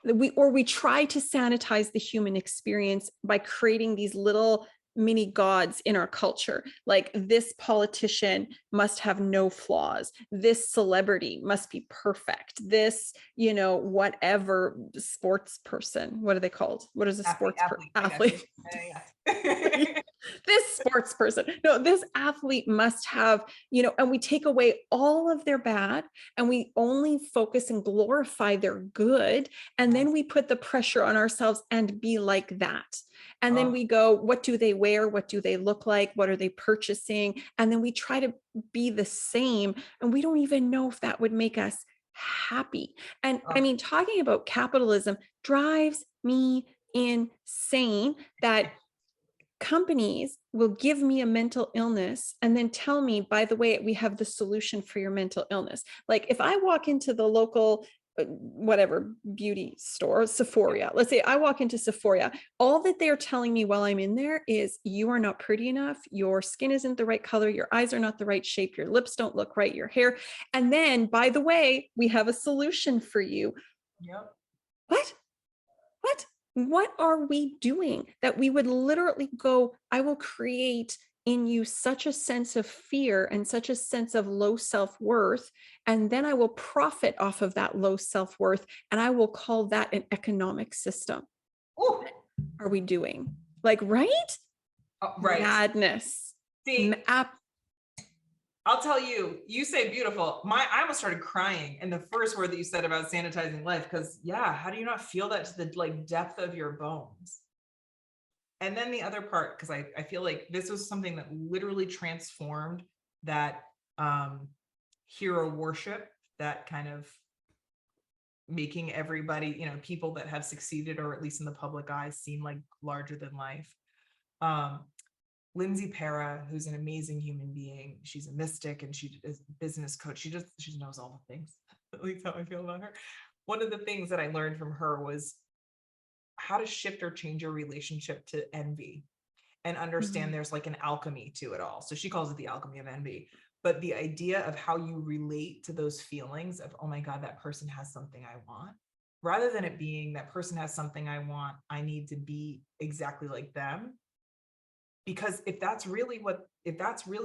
we try to sanitize the human experience by creating these little mini gods in our culture. Like, this politician must have no flaws, this celebrity must be perfect, this, whatever sports person, what are they called, what is a Athlete, I got you. athlete? Yeah. This sports person, no, this athlete must have, and we take away all of their bad and we only focus and glorify their good. And then we put the pressure on ourselves and be like that. And then Oh, we go, what do they wear? What do they look like? What are they purchasing? And then we try to be the same. And we don't even know if that would make us happy. And I oh, mean, talking about capitalism drives me insane that companies will give me a mental illness and then tell me, by the way, we have the solution for your mental illness. Like, if I walk into the local whatever beauty store, Sephora, let's say I walk into Sephora, all that they're telling me while I'm in there is, you are not pretty enough, your skin isn't the right color, your eyes are not the right shape, your lips don't look right, your hair, and then, by the way, we have a solution for you. yep. What? What are we doing that we would literally go, I will create in you such a sense of fear and such a sense of low self-worth, and then I will profit off of that low self-worth, and I will call that an economic system. Ooh. Are we doing? Like, right? Oh, right. Madness. See, I'll tell you, you say beautiful. I almost started crying in the first word that you said about sanitizing life. Cause yeah, how do you not feel that to the like depth of your bones? And then the other part, because I feel like this was something that literally transformed that hero worship, that kind of making everybody, people that have succeeded, or at least in the public eye, seem like larger than life. Um, Lindsay Para, who's an amazing human being. She's a mystic and she is a business coach. She knows all the things. At least how I feel about her. One of the things that I learned from her was how to shift or change your relationship to envy and understand there's like an alchemy to it all. So she calls it the alchemy of envy. But the idea of how you relate to those feelings of, oh my God, that person has something I want, rather than it being that person has something I want, I need to be exactly like them. Because if that's really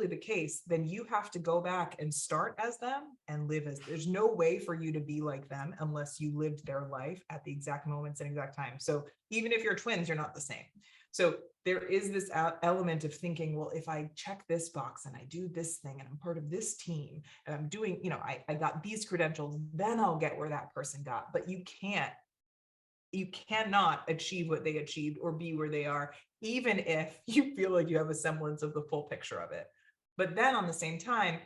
the case, then you have to go back and start as them and live as, there's no way for you to be like them unless you lived their life at the exact moments and exact time. So even if you're twins, you're not the same. So there is this element of thinking, well, if I check this box and I do this thing and I'm part of this team and I'm doing, I got these credentials, then I'll get where that person got. But you cannot achieve what they achieved or be where they are, even if you feel like you have a semblance of the full picture of it. But then on the same time,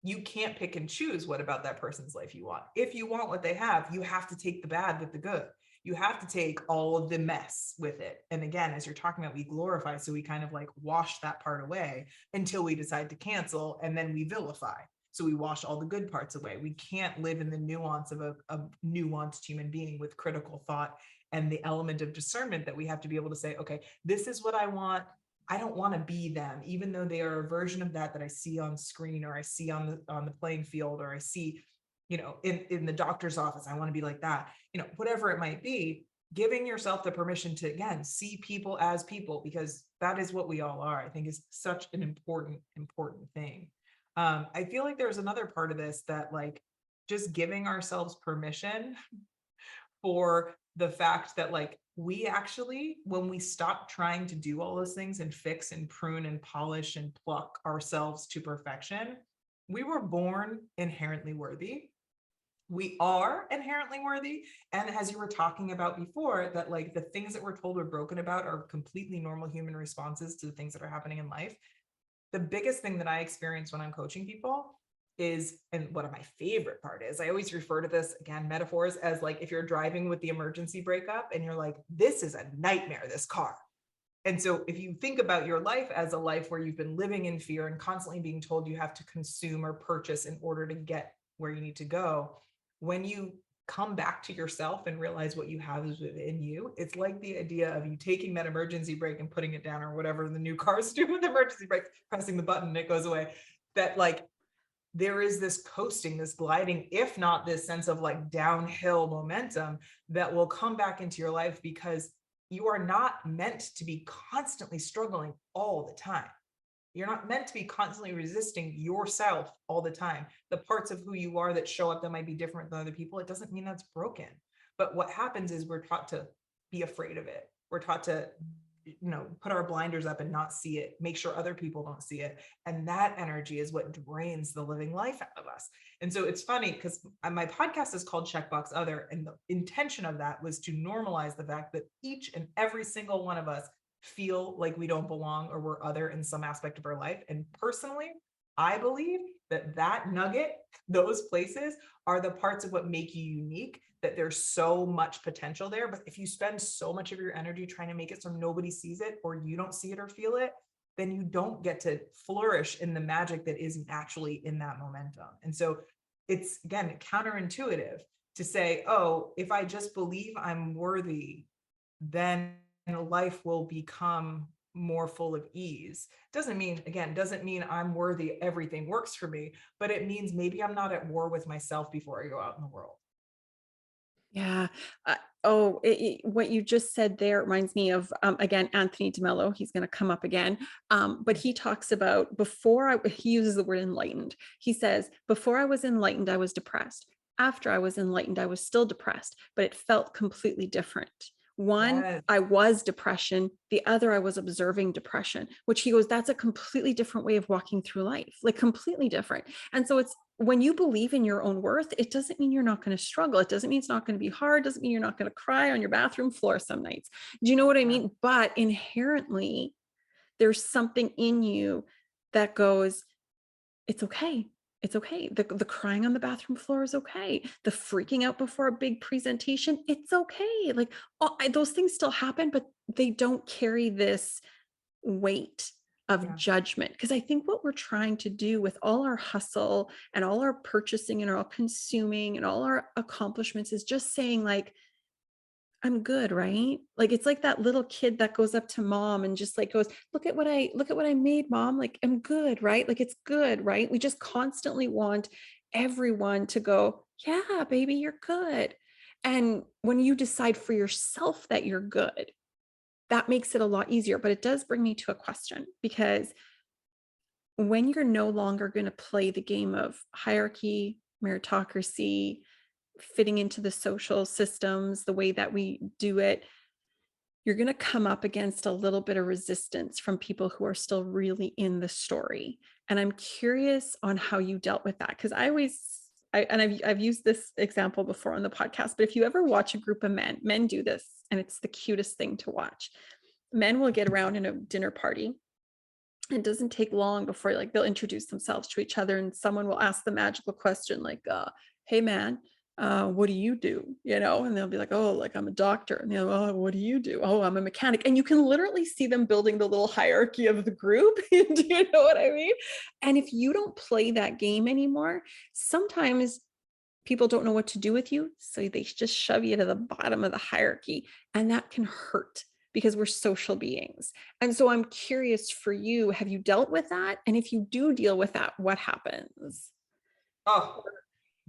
you can't pick and choose what about that person's life you want. If you want what they have, you have to take the bad with the good. You have to take all of the mess with it. And again, as you're talking about, we glorify, so we kind of like wash that part away until we decide to cancel, and then we vilify. So we wash all the good parts away. We can't live in the nuance of a nuanced human being with critical thought and the element of discernment that we have to be able to say, okay, this is what I want. I don't want to be them, even though they are a version of that I see on screen, or I see on the playing field, or I see, in the doctor's office. I want to be like that, whatever it might be. Giving yourself the permission to, again, see people as people, because that is what we all are, I think is such an important thing. I feel like there's another part of this that, like, just giving ourselves permission for the fact that like we actually, when we stop trying to do all those things and fix and prune and polish and pluck ourselves to perfection, we were born inherently worthy. We are inherently worthy. And as you were talking about before, that like the things that we're told we're broken about are completely normal human responses to the things that are happening in life. The biggest thing that I experience when I'm coaching people is, and what my favorite part is, I always refer to this, again, metaphors, as like if you're driving with the emergency brake up and you're like, this is a nightmare, this car. And so if you think about your life as a life where you've been living in fear and constantly being told you have to consume or purchase in order to get where you need to go, when you come back to yourself and realize what you have is within you, it's like the idea of you taking that emergency brake and putting it down, or whatever the new cars do with emergency brakes, pressing the button and it goes away. That like there is this coasting, this gliding, if not this sense of like downhill momentum that will come back into your life, because you are not meant to be constantly struggling all the time. You're not meant to be constantly resisting yourself all the time. The parts of who you are that show up that might be different than other people, it doesn't mean that's broken. But what happens is we're taught to be afraid of it. We're taught to, put our blinders up and not see it, make sure other people don't see it. And that energy is what drains the living life out of us. And so it's funny because my podcast is called Checkbox Other. And the intention of that was to normalize the fact that each and every single one of us feel like we don't belong or we're other in some aspect of our life. And personally, I believe that that nugget, those places are the parts of what make you unique, that there's so much potential there. But if you spend so much of your energy trying to make it so nobody sees it, or you don't see it or feel it, then you don't get to flourish in the magic that isn't actually in that momentum. And so it's, again, counterintuitive to say, oh, if I just believe I'm worthy, then life will become more full of ease. Doesn't mean I'm worthy, everything works for me, but it means maybe I'm not at war with myself before I go out in the world. Yeah. What you just said there reminds me of, again, Anthony DeMello. He's going to come up again. But he talks about he uses the word enlightened. He says, before I was enlightened, I was depressed. After I was enlightened, I was still depressed, but it felt completely different. One, Yes. I was depression. The other, I was observing depression, which he goes, that's a completely different way of walking through life, like completely different. And so it's, when you believe in your own worth, it doesn't mean you're not going to struggle. It doesn't mean it's not going to be hard. It doesn't mean you're not going to cry on your bathroom floor some nights. Do you know what I mean? But inherently, there's something in you that goes, it's okay. It's okay. The crying on the bathroom floor is okay. The freaking out before a big presentation, it's okay. Like those things still happen, but they don't carry this weight of Yeah. judgment. Because I think what we're trying to do with all our hustle and all our purchasing and all consuming and all our accomplishments is just saying, like, I'm good, right? Like it's like that little kid that goes up to mom and just like goes, look at what I made, mom. Like I'm good, right? Like it's good, right? We just constantly want everyone to go, yeah, baby, you're good. And when you decide for yourself that you're good, that makes it a lot easier. But it does bring me to a question, because when you're no longer going to play the game of hierarchy, meritocracy, fitting into the social systems the way that we do it, you're going to come up against a little bit of resistance from people who are still really in the story. And I'm curious on how you dealt with that. Because I've used this example before on the podcast, but if you ever watch a group of men do this, and it's the cutest thing to watch. Men will get around in a dinner party. It doesn't take long before like they'll introduce themselves to each other, and someone will ask the magical question like, hey man, what do you do? And they'll be like, oh, like I'm a doctor. And they'll, oh, what do you do? Oh, I'm a mechanic. And you can literally see them building the little hierarchy of the group. Do you know what I mean? And if you don't play that game anymore, sometimes people don't know what to do with you, so they just shove you to the bottom of the hierarchy, and that can hurt, because we're social beings. And so I'm curious for you, have you dealt with that? And if you do deal with that, what happens? Oh,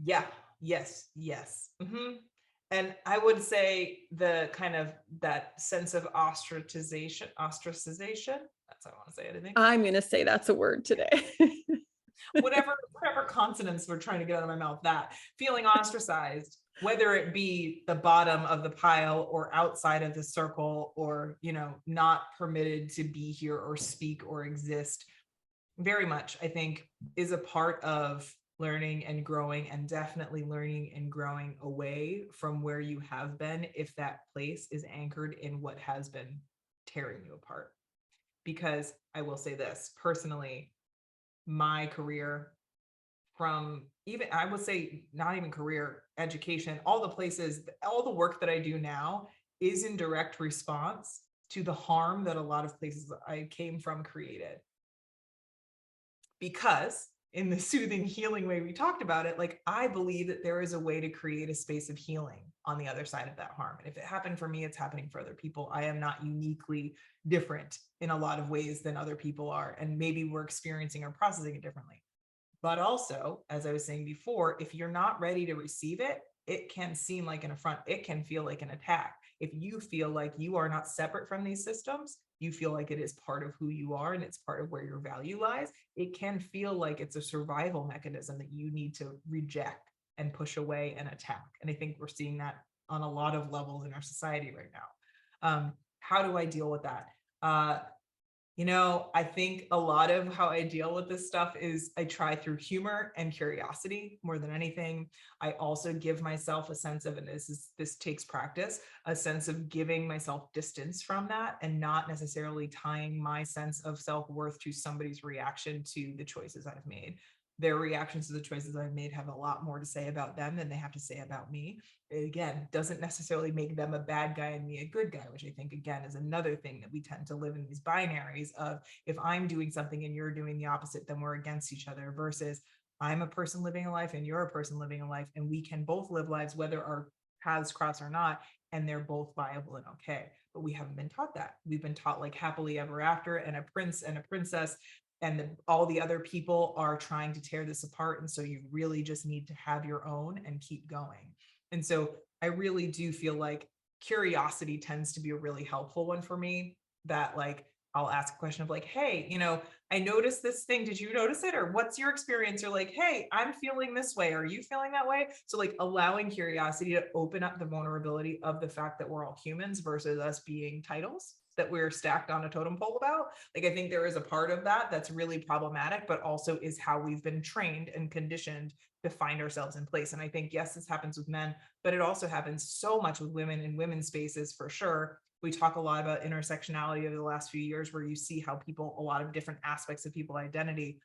yeah. Yes. Yes. And I would say the kind of that sense of ostracization. That's how I want to say it, I think. I'm going to say that's a word today. whatever consonants we're trying to get out of my mouth, that feeling ostracized, whether it be the bottom of the pile or outside of the circle, or, not permitted to be here or speak or exist, very much, I think, is a part of learning and growing, and definitely learning and growing away from where you have been if that place is anchored in what has been tearing you apart. Because I will say this personally, my career, from even, I would say, not even career, education, all the places, all the work that I do now is in direct response to the harm that a lot of places I came from created. Because in the soothing, healing way we talked about it, like, I believe that there is a way to create a space of healing on the other side of that harm. And if it happened for me, it's happening for other people. I am not uniquely different in a lot of ways than other people are. And maybe we're experiencing or processing it differently. But also, as I was saying before, if you're not ready to receive it, it can seem like an affront. It can feel like an attack. If you feel like you are not separate from these systems, you feel like it is part of who you are and it's part of where your value lies, it can feel like it's a survival mechanism that you need to reject and push away and attack. And I think we're seeing that on a lot of levels in our society right now. How do I deal with that? I think a lot of how I deal with this stuff is I try through humor and curiosity more than anything. I also give myself a sense of, and this takes practice, a sense of giving myself distance from that and not necessarily tying my sense of self-worth to somebody's reaction to the choices I've made. Their reactions to the choices I've made have a lot more to say about them than they have to say about me. Again, doesn't necessarily make them a bad guy and me a good guy, which I think, again, is another thing that we tend to live in these binaries of, if I'm doing something and you're doing the opposite, then we're against each other, versus I'm a person living a life and you're a person living a life, and we can both live lives whether our paths cross or not, and they're both viable and okay. But we haven't been taught that. We've been taught like happily ever after and a prince and a princess, and all the other people are trying to tear this apart. And so you really just need to have your own and keep going. And so I really do feel like curiosity tends to be a really helpful one for me, that like, I'll ask a question of like, hey, I noticed this thing. Did you notice it? Or what's your experience? Or like, hey, I'm feeling this way. Are you feeling that way? So like allowing curiosity to open up the vulnerability of the fact that we're all humans versus us being titles that we're stacked on a totem pole about. Like, I think there is a part of that that's really problematic, but also is how we've been trained and conditioned to find ourselves in place. And I think, yes, this happens with men, but it also happens so much with women in women's spaces for sure. We talk a lot about intersectionality over the last few years, where you see how people, a lot of different aspects of people's identity,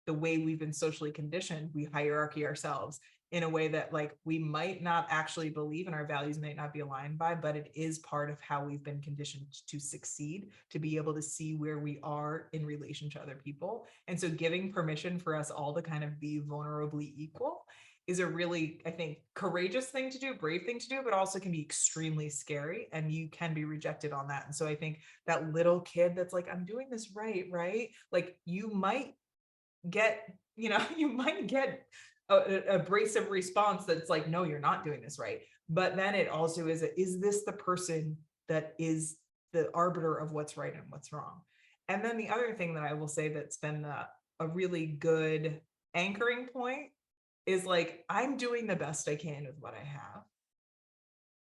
the way we've been socially conditioned, we hierarchy ourselves in a way that like we might not actually believe and our values might not be aligned by, but it is part of how we've been conditioned to succeed, to be able to see where we are in relation to other people. And so giving permission for us all to kind of be vulnerably equal is a really, I think, courageous thing to do, brave thing to do, but also can be extremely scary, and you can be rejected on that. And so I think that little kid that's like, I'm doing this right? Like you might get, you might get a abrasive response that's like, no, you're not doing this right. But then it also is this the person that is the arbiter of what's right and what's wrong? And then the other thing that I will say that's been a really good anchoring point is like, I'm doing the best I can with what I have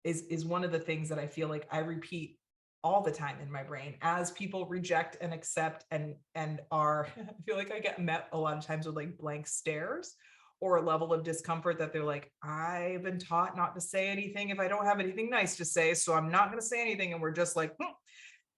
is one of the things that I feel like I repeat all the time in my brain as people reject and accept and are I feel like I get met a lot of times with like blank stares or a level of discomfort that they're like, I've been taught not to say anything if I don't have anything nice to say, so I'm not going to say anything. And we're just like, hmm.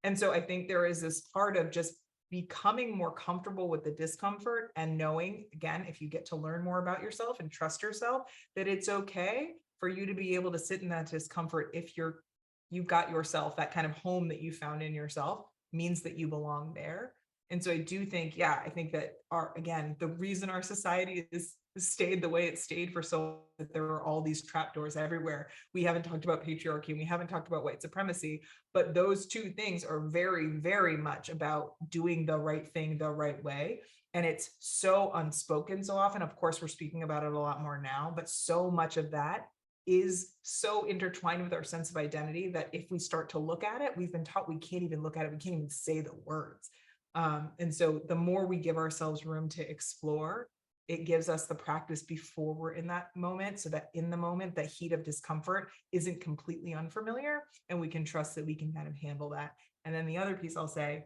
And so I think there is this part of just becoming more comfortable with the discomfort and knowing, again, if you get to learn more about yourself and trust yourself, that it's okay for you to be able to sit in that discomfort. If you've got yourself, that kind of home that you found in yourself means that you belong there. And so I do think, yeah, I think that again, the reason our society is stayed the way it stayed for so, that there are all these trapdoors everywhere. We haven't talked about patriarchy and we haven't talked about white supremacy, but those two things are very, very much about doing the right thing the right way. And it's so unspoken so often. Of course, we're speaking about it a lot more now, but so much of that is so intertwined with our sense of identity that if we start to look at it, we've been taught we can't even look at it. We can't even say the words. And so the more we give ourselves room to explore, it gives us the practice before we're in that moment, so that in the moment, that heat of discomfort isn't completely unfamiliar, and we can trust that we can kind of handle that. And then the other piece I'll say,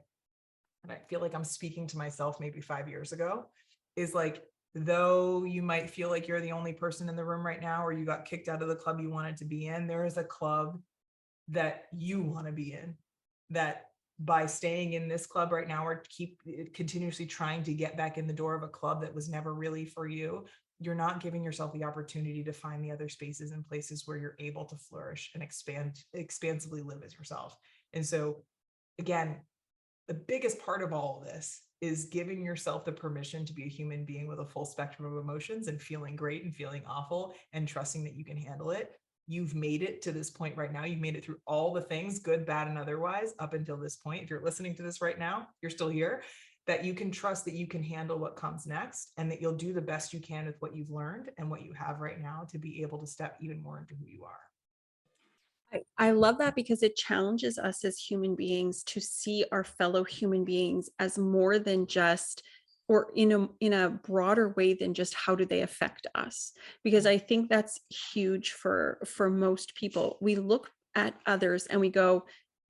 and I feel like I'm speaking to myself maybe 5 years ago, is like, though you might feel like you're the only person in the room right now, or you got kicked out of the club you wanted to be in, there is a club that you want to be in, that by staying in this club right now, or keep continuously trying to get back in the door of a club that was never really for you, you're not giving yourself the opportunity to find the other spaces and places where you're able to flourish and expansively live as yourself. And so again, the biggest part of all of this is giving yourself the permission to be a human being with a full spectrum of emotions, and feeling great and feeling awful, and trusting that you can handle it. You've made it to this point right now. You've made it through all the things, good, bad, and otherwise, up until this point. If you're listening to this right now, you're still here, that you can trust that you can handle what comes next, and that you'll do the best you can with what you've learned and what you have right now to be able to step even more into who you are. I love that because it challenges us as human beings to see our fellow human beings as more than just, or in a broader way than just how do they affect us, because I think that's huge for most people. We look at others and we go,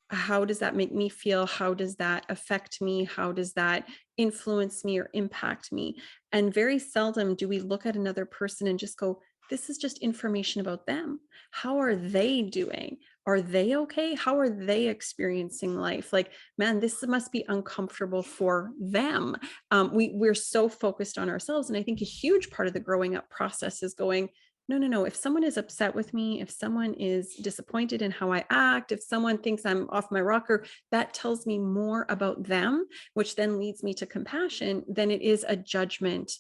how does that make me feel? How does that affect me? How does that influence me or impact me? And very seldom do we look at another person and just go, this is just information about them. How are they doing? Are they okay? How are they experiencing life? Like, man, this must be uncomfortable for them. We're so focused on ourselves. And I think a huge part of the growing up process is going, no, no, no. If someone is upset with me, if someone is disappointed in how I act, if someone thinks I'm off my rocker, that tells me more about them, which then leads me to compassion than it is a judgment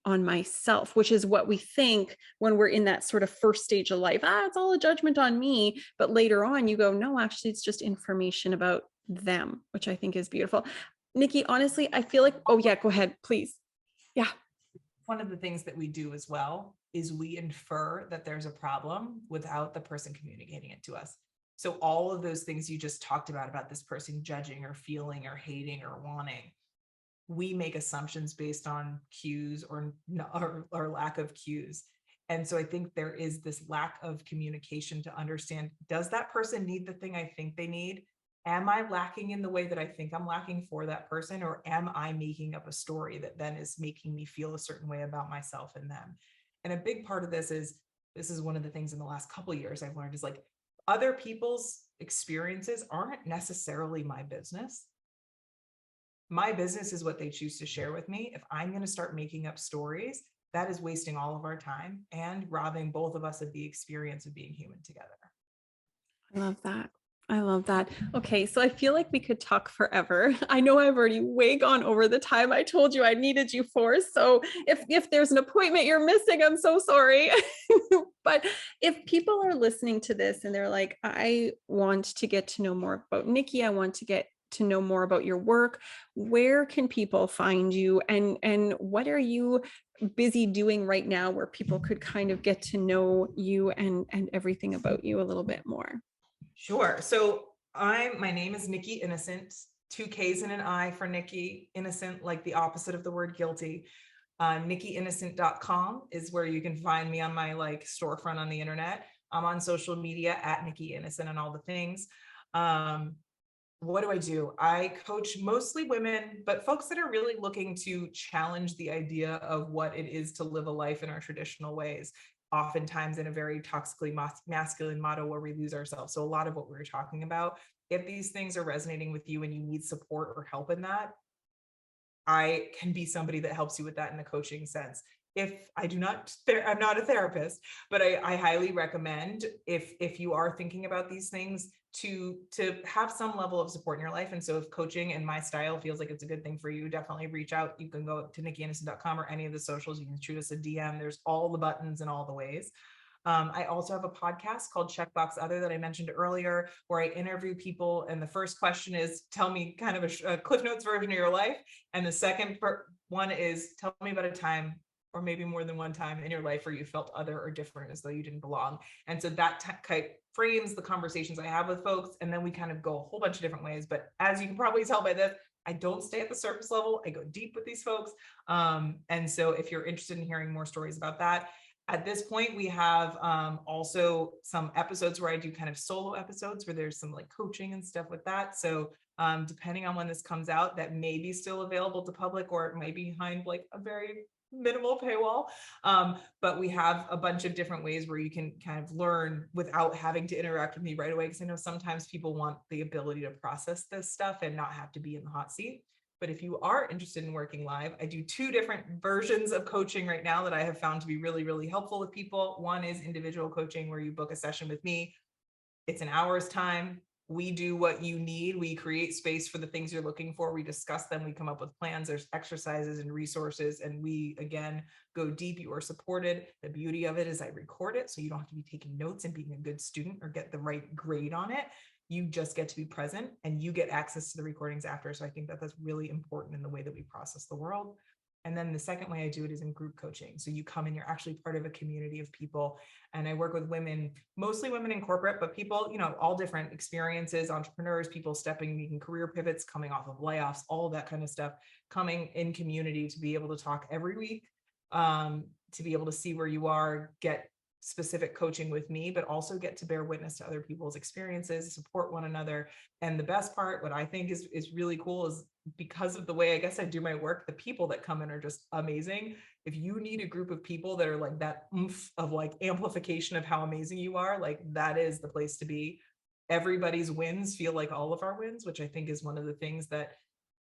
on myself, which is what we think when we're in that sort of first stage of life. It's all a judgment on me. But later on, you go, no, actually, it's just information about them, which I think is beautiful. Nikki, honestly, I feel like, oh, yeah, go ahead, please. Yeah. One of the things that we do as well is we infer that there's a problem without the person communicating it to us. So all of those things you just talked about this person judging or feeling or hating or wanting, we make assumptions based on cues or lack of cues. And so I think there is this lack of communication to understand, does that person need the thing I think they need? Am I lacking in the way that I think I'm lacking for that person? Or am I making up a story that then is making me feel a certain way about myself and them? And a big part of this is one of the things in the last couple of years I've learned is like, other people's experiences aren't necessarily my business. My business is what they choose to share with me. If I'm going to start making up stories, that is wasting all of our time and robbing both of us of the experience of being human together. I love that. I love that. Okay, so I feel like we could talk forever. I know I've already way gone over the time I told you I needed you for. So if there's an appointment you're missing, I'm so sorry. But if people are listening to this and they're like, I want to get to know more about Nikki, I want to get to know more about your work, where can people find you, and what are you busy doing right now where people could kind of get to know you and everything about you a little bit more? Sure. So my name is Nikki Innocent, 2 Ks and an I for Nikki. Innocent, like the opposite of the word guilty. NikkiInnocent.com is where you can find me on my like storefront on the internet. I'm on social media at Nikki Innocent and all the things. What do I do? I coach mostly women, but folks that are really looking to challenge the idea of what it is to live a life in our traditional ways, oftentimes in a very toxically masculine model where we lose ourselves. So a lot of what we were talking about, if these things are resonating with you and you need support or help in that, I can be somebody that helps you with that in the coaching sense. If I do not, I'm not a therapist, but I highly recommend if you are thinking about these things to have some level of support in your life. And so if coaching and my style feels like it's a good thing for you, definitely reach out. You can go to nikkiinnocent.com or any of the socials. You can shoot us a DM. There's all the buttons and all the ways. I also have a podcast called Checkbox Other that I mentioned earlier, where I interview people. And the first question is, tell me kind of a Cliff Notes version of your life. And the second one is, tell me about a time, or maybe more than one time in your life where you felt other or different, as though you didn't belong. And so that frames the conversations I have with folks. And then we kind of go a whole bunch of different ways. But as you can probably tell by this, I don't stay at the surface level. I go deep with these folks. And so if you're interested in hearing more stories about that, at this point, we have also some episodes where I do kind of solo episodes where there's some like coaching and stuff with that. So depending on when this comes out, that may be still available to public, or it might be behind like a very minimal paywall. But we have a bunch of different ways where you can kind of learn without having to interact with me right away. Because I know sometimes people want the ability to process this stuff and not have to be in the hot seat. But if you are interested in working live, I do 2 different versions of coaching right now that I have found to be really, really helpful with people. One is individual coaching, where you book a session with me. It's an hour's time. We do what you need. We create space for the things you're looking for. We discuss them. We come up with plans. There's exercises and resources. And we, again, go deep. You are supported. The beauty of it is I record it, so you don't have to be taking notes and being a good student or get the right grade on it. You just get to be present, and you get access to the recordings after. So I think that that's really important in the way that we process the world. And then the second way I do it is in group coaching. So you come and you're actually part of a community of people. And I work with women, mostly women in corporate, but people, all different experiences, entrepreneurs, people making career pivots, coming off of layoffs, all of that kind of stuff, coming in community to be able to talk every week, to be able to see where you are, get specific coaching with me, but also get to bear witness to other people's experiences, support one another. And the best part, what I think is really cool, is because of the way I guess I do my work, the people that come in are just amazing. If you need a group of people that are like that oomph of like amplification of how amazing you are, like that is the place to be. Everybody's wins feel like all of our wins, which I think is one of the things that,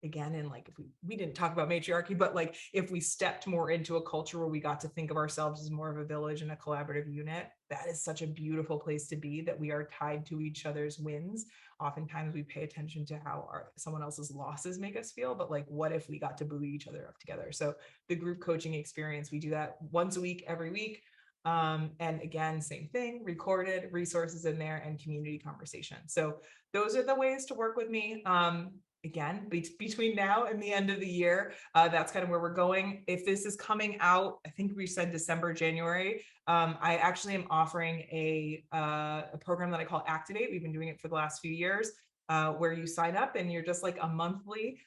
again, and like if we didn't talk about matriarchy, but like if we stepped more into a culture where we got to think of ourselves as more of a village and a collaborative unit, that is such a beautiful place to be, that we are tied to each other's wins. Oftentimes we pay attention to how someone else's losses make us feel, but like what if we got to buoy each other up together? So the group coaching experience, we do that once a week, every week. And again, same thing, recorded, resources in there, and community conversation. So those are the ways to work with me. Again, between now and the end of the year, that's kind of where we're going. If this is coming out, I think we said December, January. I actually am offering a program that I call Activate. We've been doing it for the last few years, where you sign up and you're just like a monthly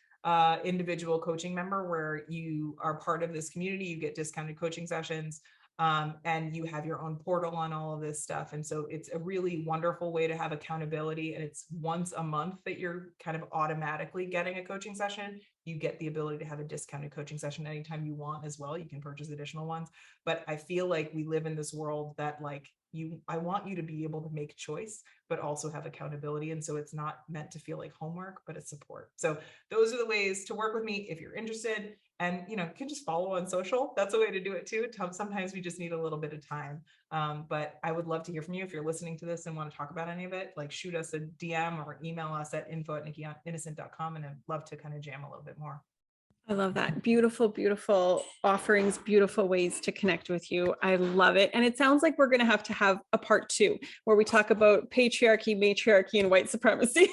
individual coaching member, where you are part of this community. You get discounted coaching sessions. And you have your own portal on all of this stuff. And so it's a really wonderful way to have accountability. And it's once a month that you're kind of automatically getting a coaching session. You get the ability to have a discounted coaching session anytime you want as well. You can purchase additional ones. But I feel like we live in this world that like I want you to be able to make choice, but also have accountability. And so it's not meant to feel like homework, but it's support. So those are the ways to work with me if you're interested. And you can just follow on social. That's a way to do it too. Sometimes we just need a little bit of time. But I would love to hear from you if you're listening to this and want to talk about any of it. Like shoot us a DM or email us at info@nikkeinnocent.com, and I'd love to kind of jam a little bit more. I love that. Beautiful, beautiful offerings, beautiful ways to connect with you. I love it. And it sounds like we're going to have a part 2 where we talk about patriarchy, matriarchy, and white supremacy.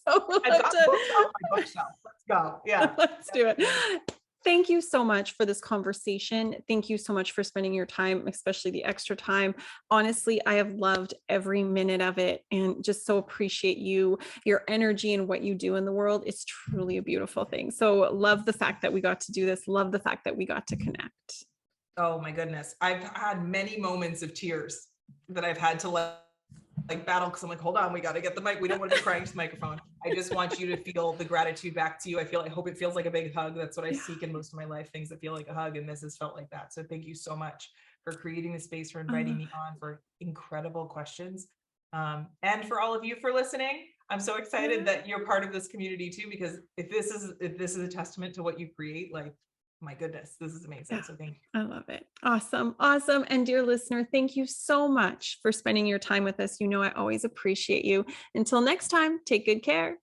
So we'll I've got books on my bookshelf. Let's go. Yeah. let's do it. Thank you so much for this conversation. Thank you so much for spending your time, especially the extra time. Honestly, I have loved every minute of it, and just so appreciate your energy and what you do in the world. It's truly a beautiful thing. So love the fact that we got to do this. Love the fact that we got to connect. Oh my goodness. I've had many moments of tears that I've had to like battle, because I'm like, hold on, we got to get the mic. We don't want to be crying to the microphone. I just want you to feel the gratitude back to you. I hope it feels like a big hug. That's what I seek in most of my life, things that feel like a hug. And this has felt like that. So thank you so much for creating the space, for inviting me on, for incredible questions. And for all of you for listening. I'm so excited that you're part of this community too, because if this is a testament to what you create, like, my goodness, this is amazing. So thank you. I love it. Awesome. Awesome. And dear listener, thank you so much for spending your time with us. I always appreciate you. Until next time, take good care.